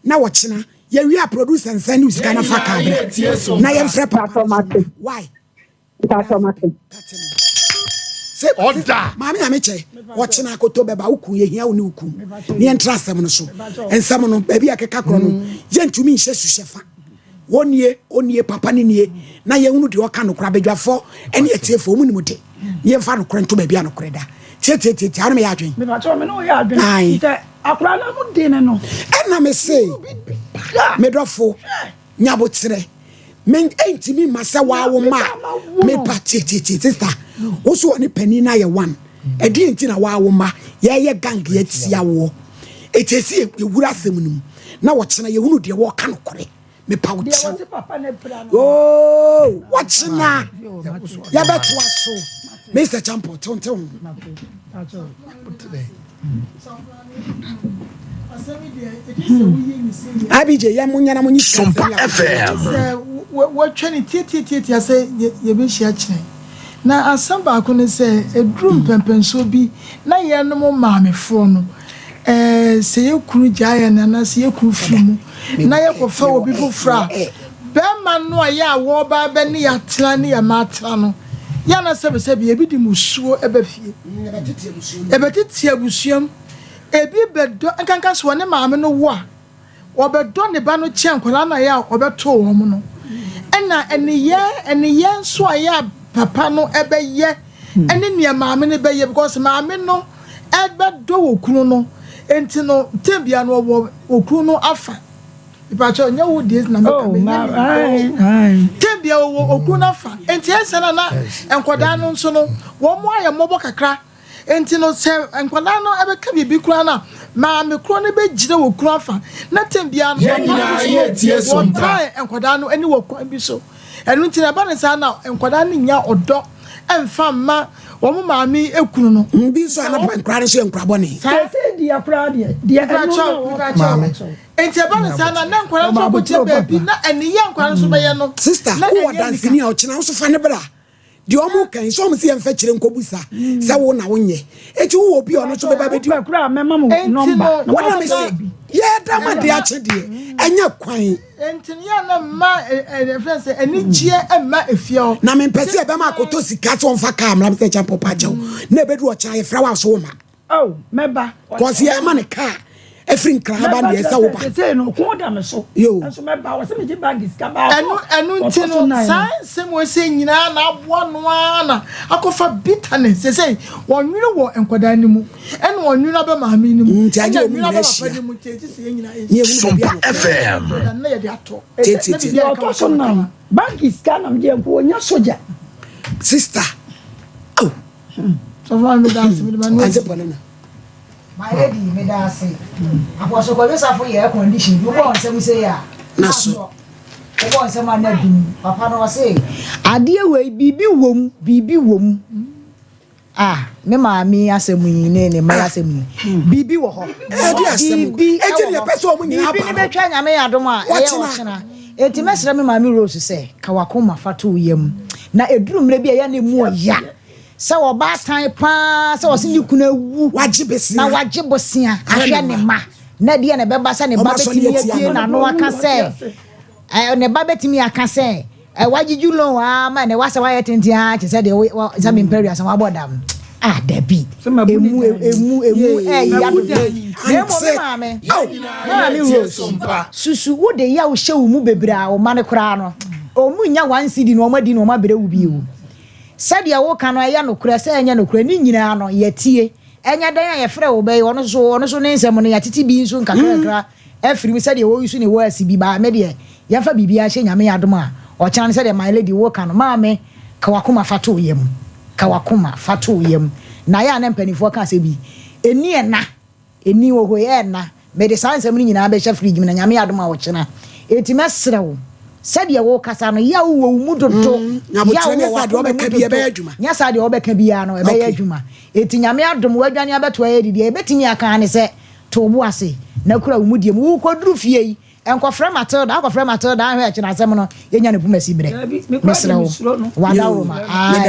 na wo chena ye wi a producer send you sika na fa kabra na ye mfre papa why order mama na meche wochena akoto beba uku ye hia oni uku ne entra asem no so ensam no ba bia keka kro no ye ntumi nhye suhyefa onie papa ne nie na ye hunu de oka no kra bedwafo ene etiefo mu ni mu de ye mfa no kro nto ba bia no kre da tie anu me ya adwen me ba cho me no ya adwen ite akra na mu de ne no ena me say me dofo nyabotre men entimi masa wa wo ma me pa tie sister wo so oni pani na ye one edi enti na wa wo ma ye gang ye tia wo etesi ewura asem num na wo chena ye hunu de wo ka no kore me pa wo tia oh wo chena ya beto aso Mr. Champo tonton abije ya munya na munyi Sompa FM what training tie say ye be hia kire na asam ba ko ne say edrum pempenso bi na ye no mo maamefo no se ye kunu jaaya na se ye kunu fimu na ye ko fa obi fofra be man no ya wo ba be ne ya tra ne ya matra no ya na se bi ebi di musuo eba fie ebetiti abusuam ebi bedo ankanka so ne maame no wo a obedo ne ba no kyenkola na ya obeto wo mo no ena eniye nso aya papa no ebeye ene nua maame ne beye because maame no ebedo wo kunu no enti no tembia no wo okunu no afa ipacho nya wo days na make me tembia wo okunu afa enti esana na enkoda no nso no wo mo aye mobo kakra enti no se enkoda no ebeka bibi kura na maame kuro ne be gire wo kunu afa na tembia no wo tai enkoda no eni wo kwan bi so enu nti na ba ne sa na enkoda no nya odo emfa ma wo mo maame ekunu no mbi so na pankra so enkrabo ne sa se dia kra dia maame enti ba ne sa na enkwara so ko tie baby na eni ye enkwara so be ye no sister who dance ni o china so fa ne bra di omo kan so mo se yemfa kire nkobusa se wo na wonye eti wo obi ono so beba bedi kura mema mo number wona me se ye dama de ache de enya kwan entini ya na ma friends eni gie ema efio na me pese e be ma akoto sika so mfa ka amra me se champo pa chew na bedu o cha ye fra wa so ma oh meba cause ye ma ne ka efrin kraba de esa wo ba say no ko da me so enso meba wo se me bag is ka ba enu ntino sai mo se nyina na abo no ana akofa bitterness say wonwere wo enkwada ni mu ene wonwere ba ma mi ni mu anya nwere ba pa ni mu tete se nyina Sompa FM na ye de ato tete so na bag is ka na me je ko nya soja sister oh so fa me dance me ma no my lady me da say aposo ko yesa fo ye condition you go on say we say ya na so o go on say ma na dum papa no say ade we bibi wom me ma mi asemu yi ne ma asemu bibi wo ho ade asemu eti ne pese o mu nyina ba ni betwa nyame yadom a ye wo chena eti mesra me ma mi rose say kawakoma fatu yam na eduru mre bi ya na mu ya se wo ba tan pa se wo se ni kuna wu waje besia na waje bosia ahwe ne ma na de ne beba se ne ba betimi atie na no aka se ne ba betimi aka se waje julo ma ne wasa wa yetenti ha che se de za me imperial se wa bodam Debbie emu ya do me susu wo de ya wo hye wo mu bebra wo ma ne kura no o mu nya 1 cd no ma di no ma bere wo bi o sadia wo kan no ya no kura se enya no kura ni nyina no yetie enya dan ya frɛ wo be ono so ne nsɛm no ya titi bi nso nkakra afiri mi sadia wo yusu ne wo asibi ba me de ya fa bibia hye nyame yadom a o chan sadia my lady wo kan no ma me ka wakoma fato yam na ya na mpanifo ka se bi eni wo ho ye na me de san nsɛm ni nyina be hye fridge mi na nyame yadom a wo kyena eti mesrɛ wo sadia wo kasa no ya wo mu dodo ya wo sade wo beka bia be adwuma nya sade wo beka bia no e be adwuma eti nyame adom wadwane abeto ayedidi e betimi aka ne se to bo ase na kura wo mudie mu koduru fie yi enkofre Matilda ahwe a kyena asem no yenya ne pumasi bre mesra wo wada wo ma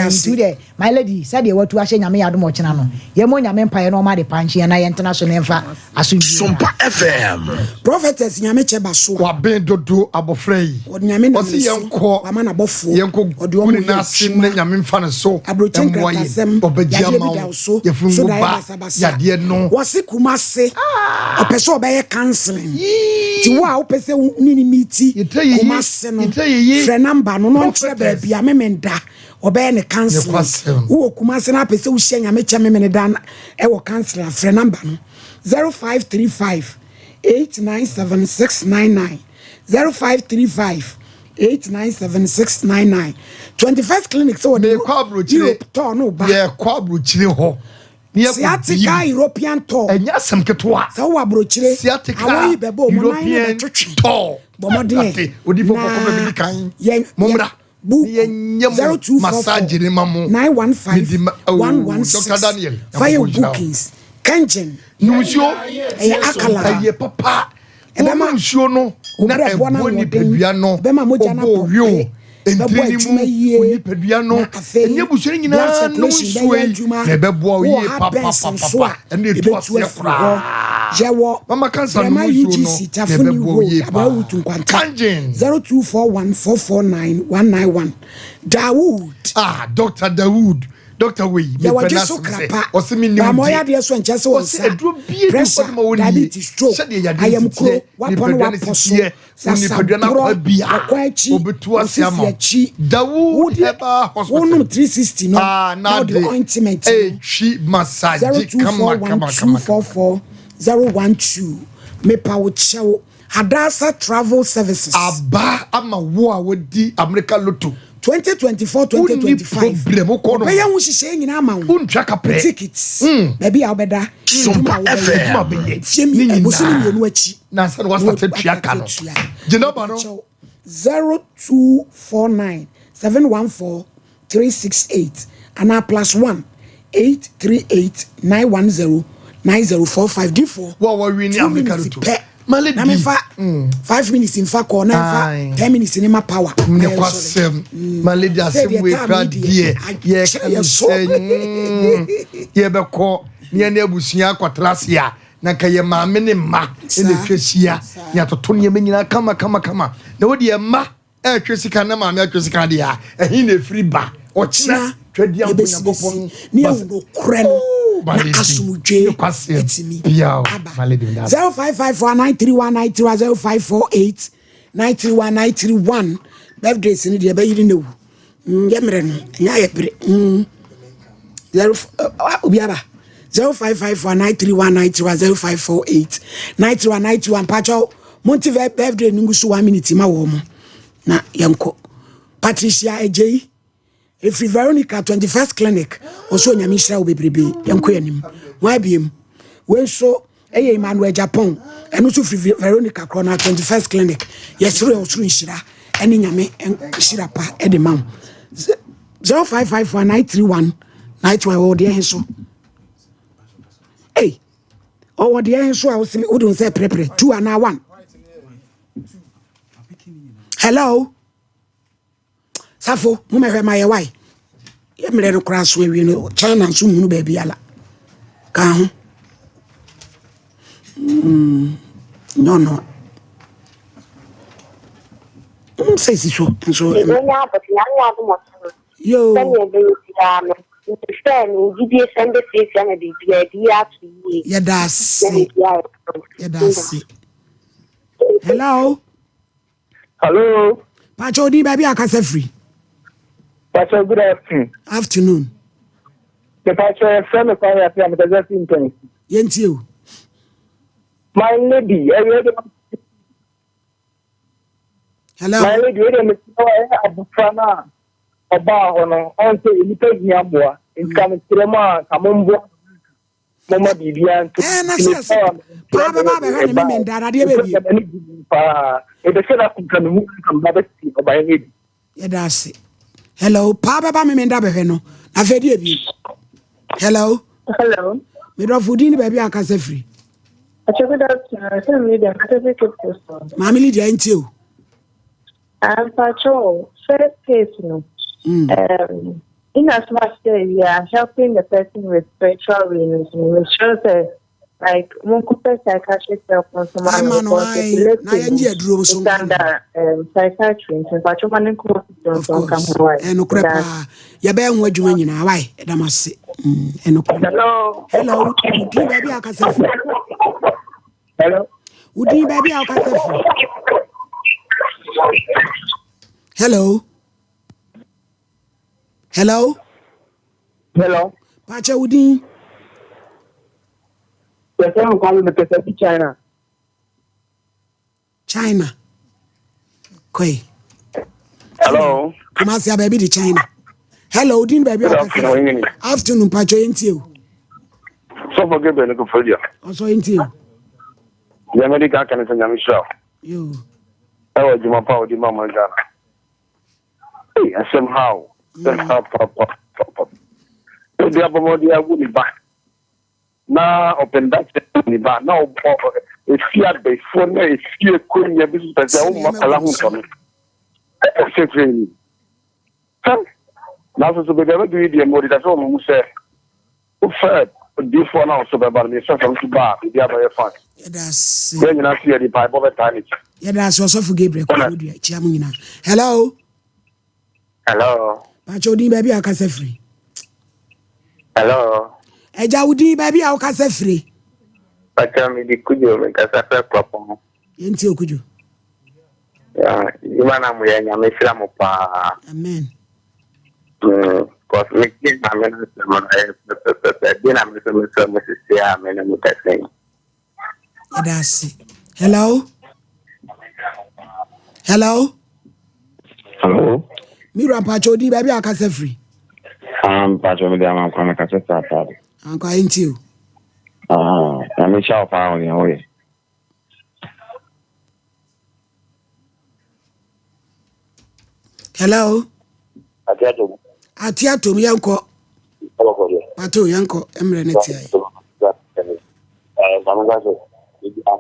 today my lady sadia watu ahye nyame yadom kyena no ye mo nyame mpaye no ma de panchi na ye international emfa aso Sompa FM prophetess nyame cheba so wa ben dodo abofrei nyame na osi yenko ama na bofo yenko odi na sim na nyame mfa ne so emboye obagia ma ye fungu ba ya de no wose kumase opeso obeye counseling ti wa opese nini miti kumase no frɛ number no ntre ba bia memenda obeye ne counseling wo kumase na pese wo hye nyame kyame me ne dan e wo counselor frɛ number no 0535 897699 0535 897699 21st clinic so de kwabrochire to no ba ye kwabrochire ho Siatica European tour. Enya sem ketwa. Sa wo abrochire. Siatica European tour. Bomode. Odi fo ko be kan. Momra. Ye nyem massage ni mamu. 915 116. Dr. Daniel. Fire bookings. Kanjen. Nusio. Akala. Ye papa. Ebema nsuo no. Na ebo ni pedua no. Bema moja na po. Entrini mu oni pedua no enye busure nyina no suwe na bebo ye papa ene etu ase fra jewo mama kansa no suo no bebo ye pa 0241449191 Dawood Dr. Dawood Dr. Wey me penasa o se mi ni moya de so nche se o sa pressure diabetes stroke ayam kro wapon waposo ni pedua na kwa bia obetu ase ama Dawood Eba Hospital 360 no now the ointment she massage kama 012 me pa wo chewo Hadasa Travel Services aba ama wo a wodi America Lotto 2024-2025 Beya hu hihye nyina ma wo untwa kapre tickets baby obeda Sompa FM ni ebosini mienu achi na san wasa tua ka no jinaba no 0249 714 368 ana +1 838 910 9045 D4 wa win America Lotto Malady. Na me fa 5 minutes in fa corner fa 10 minutes in my power. Me kwasem. Malady asem we kra die. Ye kan say. Ye be ko ne na abusua kwatrase a na ka ye maame ne ma ene hwesia ya toto ne nyina kama na wo de ma hwesika na maame hwesika de a ehin na free ba ochina twadi ambonya popon ne ewu kure no na asumudwe etimi biao Malady 0554931931 0548931931 birthdays ni de be yiri newu yemre no nya ye bre obiaba 0554931931 pacho montive birthday ningusu 1 minute ma wo mo na yanko Patricia Ejei If Veronica 21st clinic also nyamishra obebrebe yanko yanim wa biem when so Emmanuel Japan and also Veronica Corona 21st clinic yesre osuru nshira ene nyame nshira pa edemam 0554931931 wo de henso hey wo de henso a wo don say prepare 2 and 1 hello Safo mo me hwe my why ye mre no kra so awie no China nso hunu ba bia la ka ho no say si so yo hello Pacho di baby akase free Pacho, good afternoon. The Pacho, friend of mine, I'm just in Yentio. My lady, hello. My lady, I'm about on to imitate Yamboa in coming to the man, Kamumbo, Mama Bibian, Papa, and Dada, baby. If the setup can come back to by me. That's it. Hello, Papa, me no. Na fedi ebi. Hello. Me do foodin baby akase free. Good afternoon. Tell me the certificate person. Mami Lydia ntio. Pacho, first case no. In as much as we are helping the person with spiritual reasons, we sure say like one could psychiatrist help on someone psychiatry and Pacho man come and crepa ya be ho adwuma nyina why da mase hello udi baby akase fu udi baby akase fu hello Pacho udi I'm calling the person China. Koi. Hello. Kumasi baby the China. Hello, din baby. Afternoon, Pacho into so forgive me to for you. Also into you. The American can send me show. You. I was my power the mama Ghana. Hey, and somehow that's how pop. The abomodi I will be back. Now open that back now it's here before now it's here going your business as a woman along for me. Now so be able to do the more that's all who say who said this one also about me so from to bar the other fun. That's when you not see the Bible time. Yeah, that's also for Gabriel. Hello. Pacho di baby akase free. Hello. Eja udi baby akase free. Pacho mi di kujo me kasa pe klopo. Yenti okujo. Yeah, imana mu ya nyame sira mo pa. Amen. Cause me kin amen se mo na me se amen mo tasen. That's hello. Mira Pacho di baby akase free. Pacho mi dia man kwa me kasa ta. Anko ainti you. I'm in shop on your way. Hello. Atiato mi yanko. Pato yanko emre netia.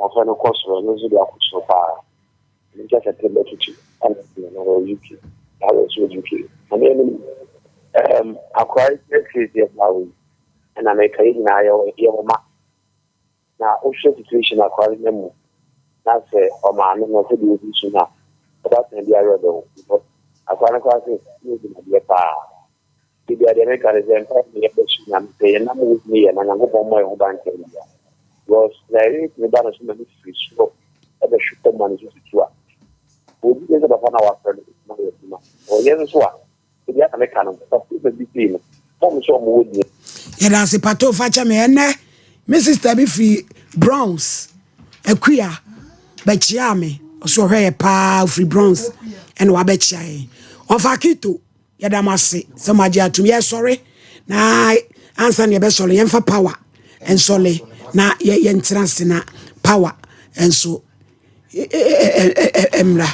of no course for those who are so far. Just a table to and UK. I was with UK. And then acquired crazy about and I make a Yama. Now, ocean situation acquiring them. That's a man, and I said, you should not. About the area though, because acquiring classes using a bar. If you are the mechanism, I'm saying, I'm with me and I'm going to my own bank. Was there is the balance of the free slope at the shooter money to do. Would you get upon our friend? Or yes, what? If you have a mechanic, but people be clean. Some show wood. It has a pato facha me, Mrs. Tabifi Browns, a queer, Bechiame, or so her pa free bronze, and Wabechai. Of Akito, Yadamasi, some Magia to me, sorry. Now, answer your best solely for power and solely. Na ye entrance na power and so emra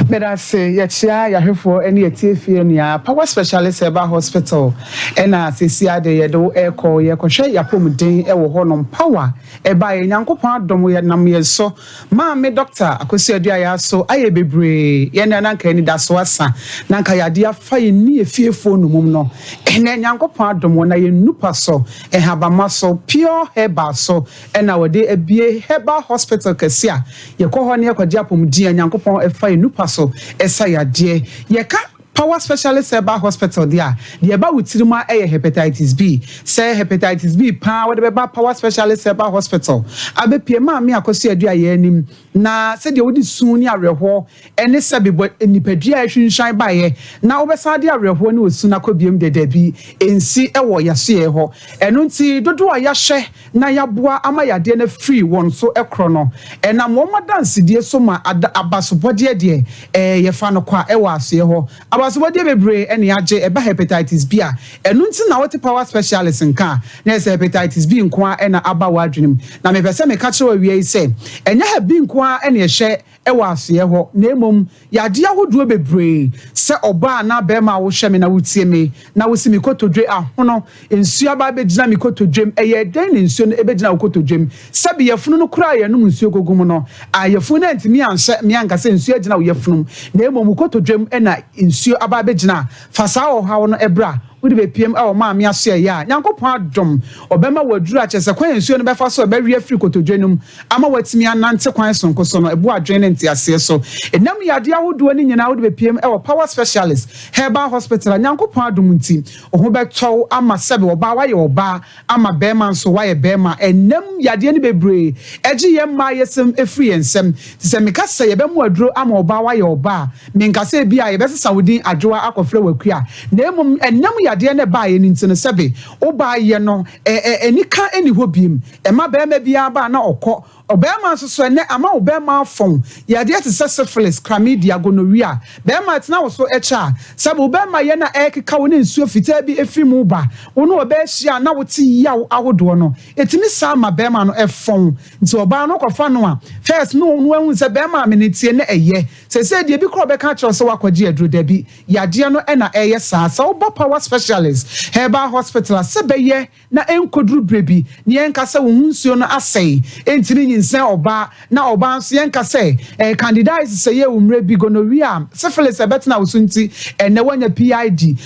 but I say yeah ya hwefo any etifie nia power specialist eba hospital and as see ade ye do e call ye kohwe ya pomden e wo honom power eba ye nyankopon adom ye nam ye so ma me doctor akosi adua ya so aye bebre ye na nanka ni da so asa nanka ya de afa ye ni efiefo no mum no ene nyankopon adom na ye nupa so e habama so pure herbal so e na wode ebie herbal hospital kasia ye ko ho ne ye kwagye apomden nyankopon fa nupa so esa yade ye ka power specialist herbal hospital dia the eba wutirima hepatitis B say hepatitis B pa we be power specialist herbal hospital abepie ma me akoso adua ye anim na se de wodi sun ni awerho ene se bebo nipadua ahwinhwan ba ye na obesa de awerho ni osun akobiem deda bi ensi ewo yaso ye ho eno nti dodo a yahwe na yaboa ama yade na free won so ekro no ena mo dance die so ma abasobode de ye fa no kwa ewo aso ye ho abasobode bebre ene age eba hepatitis B a eno nti na wote power specialist nka na se hepatitis B nko ena aba wadwenem na me pese me ka chewa wie se enya ha bi nko ene ehye ewo aso ye ho na emom yade ahodo bebre se oba na be ma wo hwe me na wotie me na wo simi kotodwe ahono ensu aba be gina mi kotodwem eye den ensu no ebe gina wo kotodwem sabi yefunu no kura ye no ensu gogum no ayefunu na ntimi anhye me ankasa ensu agina wo yefunu na emom kotodwem ena ensu aba be gina fasa wo hawo no ebra wodi be piem e wo ma me aso ya nyankopon adom obema waduru achese kwan ensuo no befa so bewe afiri kotodwenum ama watimi anante kwan sonko so no ebu adwene ntiase so enam yade ahodo ni nyina wodi be piem e wo power specialist herbal hospital nyankopon adom nti oho beto ama sebe oba waye oba ama bema nso waye bema enam yade ni bebre eji ye ma yesem efiri ensem se meka se ye bemu aduro ama oba waye oba menkase bia ye besesa wodin adwoa akofre wakua na emum enam ade ne ba ye ntino sebe oba ye no enika eni hobiem ema be ma bia ba na okọ obema so ne ama obema afon yade te syphilis chlamydia gonorrhea bema tena wo so echa sebe obema ye na ekeka wo ne nsuo fitaa bi efimu ba wo no obehia na wo ti ya ahodo no etimi sa ma bema no efon nti oba no kofa no a first no hu se bema amenetie ne eye se de bi kro be ka kiro se wakwaji aduro da bi yade no na eye sa oba power specialist herbal hospital sebe ye na enkoduru brebi ne enkasa wo nsuo no asei entini nse oba na oba nso yenka say candidate say ye umre bi gonorrhea syphilis ebetna usunti ene wanya PID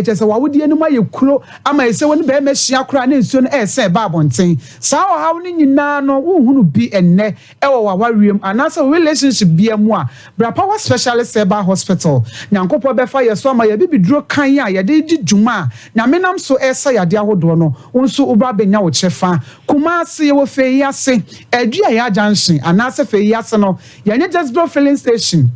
tese wawodi enu ma yekuro ama ese woni be mehia kura na nsuo no ese ba bonten saa o hawo ni nyina no wohunu bi enne ewo wawariem anasa relationship bi emu a bra power specialist herbal hospital nyankopo befa yeso ama ye bibiduro kan ya ye de djuma na menam so esa yade ahodo no wonso ubra benya wo chefa kuma se ye wo fe yase adua ya junction anase fe yase no ye just bro filling station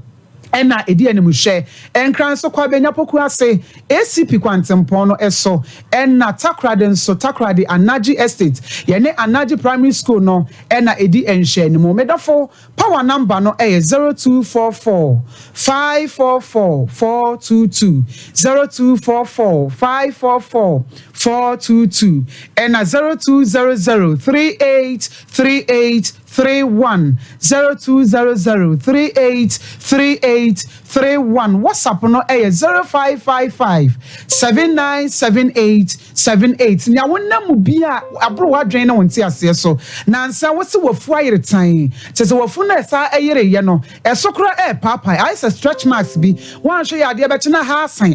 ena edi animhwe enkran so kwa benya poku ase ACP kwantempon no eso ena takrade anaji estate ye ne anaji primary school no ena edi enhwe ni mo medafo power number no 0244 544 422 0244 544 422 ena 0200 3838 3831 0200 3831 WhatsApp no 0555 797878 nya wonna mu bia abro wadwen na wonti ase so nansa wose wafu ayere tan chese wafu na esa ayere ye no esokro papa I say stretch marks bi wan hwe ya de be chena ha san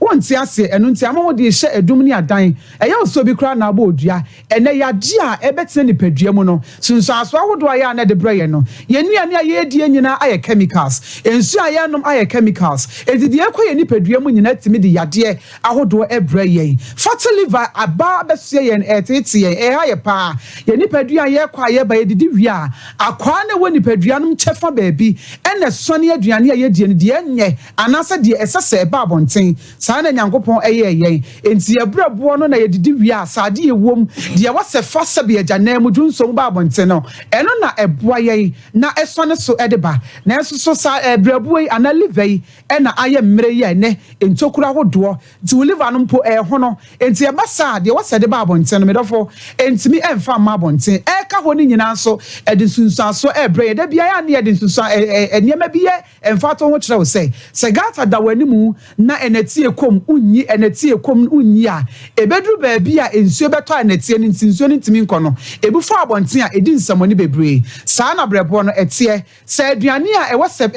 wonti ase enu nti amamo de hye edum ni adan eye oso bi kra na aba odua ene ya di a ebetene ni padua mu no sunso aso ahodo aya na de breye no ye nuane aye die nyina aye chemicals ensu aye nom aye chemicals edidi ekwa ye ni padua mu nyina timi de yade ahodo ebreye fatty liver aba besie ye etete ye ha ye pa ye ni padua ye kwa ye ba ye didi wi a akwa na woni padua nom chefa baabi ene sone aduane aye die ne de enye anase de esese ba abonten saa na nyankopon eye ye enti ebrabo no na ye didi wi a saade ye wom de wase fasa be agya na mu dunso ba abonten no eno na eboa ye na esone so edeba na enso so sa ebrabo yi ana liver yi ena aye mmere ye ne entokura hodo ti liver no mpo ho no enti e basa de wase de ba abonten no medofo entimi emfa ma abonten ka ho ni nyina so edi sunsun so ebre ye da bia ya na edi sunsun eniema bi ye emfa to ho kire wo se gata da wanimu na eneti ekom unyi eneti ekom unyi a ebedru ba bia ensuo beto eneti ni nsuo ni ntimi nkono ebufu abonten a edi nsamoni bebre saa na brebo no etie sa aduane a ewose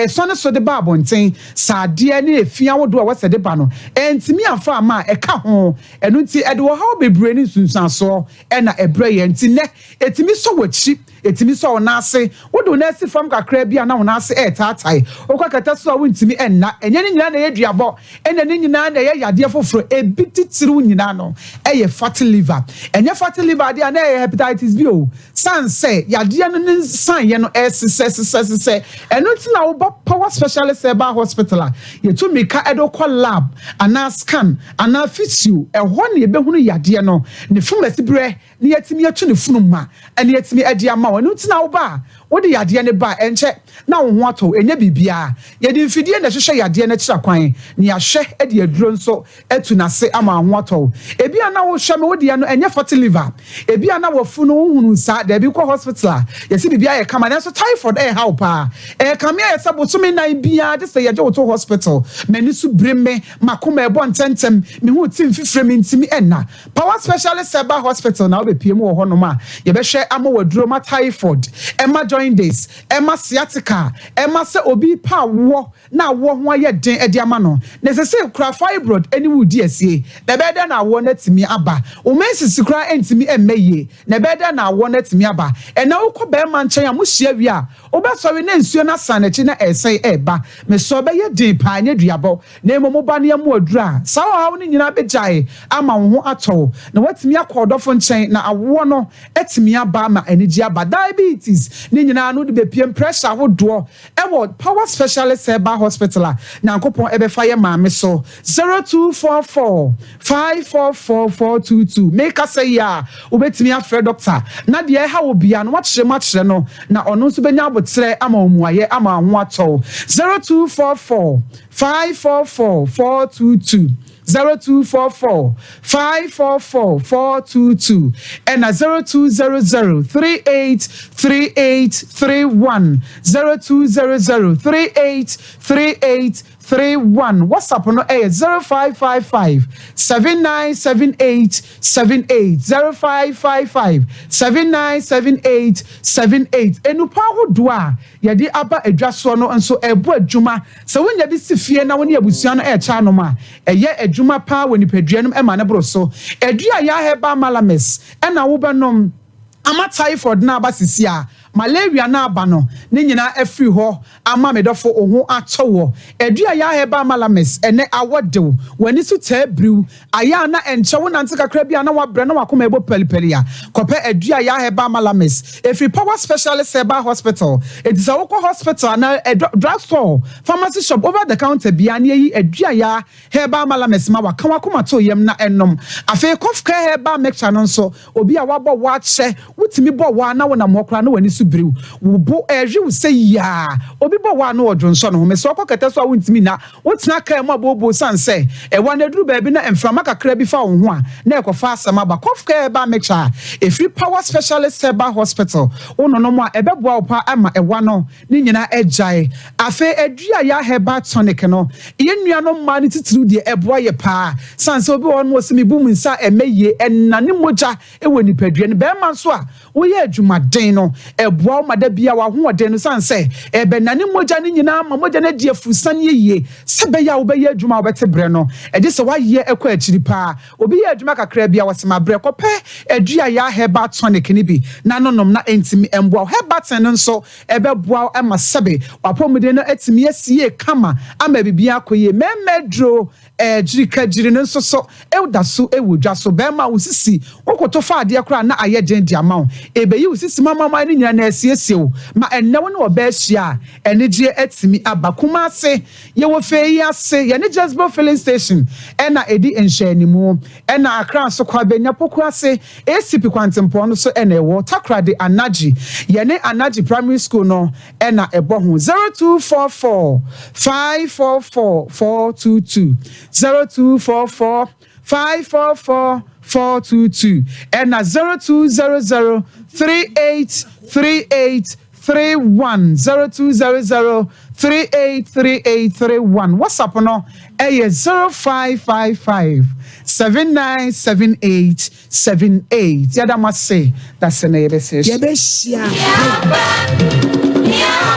sone so de ba abonten saa de ne efia wodo a wose de ba no entimi afa ma eka ho enu nti ede wo ha bebre ni sunsun so na ebre ye nti ne etimi so wachi etimi so na ase wodo na ase fam kakra bia na wona ase tatai okakata so wontimi enna enye ni nyina na yeduabo enne ni nyina na ye yade foforo ebititiru nyina no eye fatty liver enye fatty liver de na hepatitis B o san say yade no ne san ye no sese eno ti na wo power specialist eba hospital ye to meka edo call lab ana scan ana physio ehwo ne ye behunu yade no ne fumasi bre ne yetimi atu ne funuma ene yetimi adi ama wo ti na wo ba wo de yade ne ba enche na wo ho ato enye bibia ye de mfidie na hwehwe yade na kira kwan ne yahwe e de aduro nso etu na se ama ho ato ebi ana wo hwe me wo de no enye fatty liver ebi ana wo fu no hunu sa da bi ko hospital ye si bibia ye kama na so typhoid how pa kama ye sabo so me nan bia de se ye je wo to hospital mani su breme makoma ebo ntentem me hu tim fifre me ntimi enna power specialist eba hospital na wo be piem wo ho no ma ye be hwe ama waduro ma typhoid ema jaundice ema sciatica ema se obi pa wo na wo ho aye den edi ama no na se se kra fibroid eni wudi asie na be da na wo na timi aba o mensisi kra entimi emmeye na be da na wo na timi aba na wo ko be ma nchen a mo hia wi a wo be so we na nsuo na sanechi na esen eba me so be ye den pa anya duabo na emo ba na mu adura sa wo ha wo ni nyina be jai ama wo ho ato na watimi akodofo nchen na awo no etimi aba ma anigi aba diabetes ni nyina no de be piem pressure hodo ewo power specialist eba hospital na nkopon ebe fa ye maame so 0244 544422 make us say ya obetimi afre doctor na de ha obia no wachire no na ono nso benya abotre ama omuaye ama ho ato 0244 544422 0244 544422 and 0200 383831 0200 383831 WhatsApp no 0555 797878 0555 797878 enupa hodo a yedi aba adwaso no nso ebo adwuma se wonya bi sifie na woni abusua no cha no ma eye adwuma pa woni paduanum ema ne bro so adua ya heba malames ena wo benom ama typhoid na aba sisi a malaria na aba no ne nyina afiri ho ama medofo ohu atowo adua ya heba malames ene awodew wani su tabriu aya na enche wo nante kakra bia na wabre na wakoma ebo pelipeli a kope adua ya heba malames efiri power specialist eba hospital etisa wo hospital na drugstore pharmacy shop over the counter bia na yi adua ya heba malames ma waka wakoma to yem na enom afi cough care heba mixture no so obi a wabo wa che wutimi bo wa na wona mokra na wani su brew wo bo ehwe wo say ya obi bo wa no odwonso no me so kokete so wontimi na wontena kan mu abobo san say e wa na duru ba bi na emframa kakra bi fa wo ho a na ekofa asema ba kofka ba mecha efri power specialist herbal hospital wono no mo a ebeboa wo pa ama ewa no ni nyina ejai afe adua ya herbal tonic no ye nua no ma ni titru de eboa ye pa san say obi won mo simi bu mu nsa emeye enane moja ewo nipadua ne be man so a wo ye adwumaden no eboa ma da bia wa ho oden no san say ebe nane moja ni nyina ma moja na die fusan ye sebe ya wo be ye adwuma wo bete bre no e de se wa ye ekwa akiri pa obi ye adwuma kakra bia wo sema bre kope adua ya herbal tonic ni bi na nonom na entimi emboa herbal ten no so ebe boa ama sebe wapomde no etimi asie kama ama bibia akoye memedro jiri no nso so ewda so ewodwa so be ma usisi wokoto fa ade akra na aye gendi ama ebe yi usisi mama ni nyina na asiesie o ma enne wo no oba ahia enegye etimi abakuma ase ye wo fe yi ase ye ne Jasper filling station ena edi enhwanimu ena akra so kwa benya poku ase esipi kwantempo no so ena ewo takra de anaji ye ne anaji primary school no ena ebo ho 0244 544 422 0244 544 422 and 0200 383831 0200 383831 WhatsApp no 0555 797878 yada must say that's an ABC.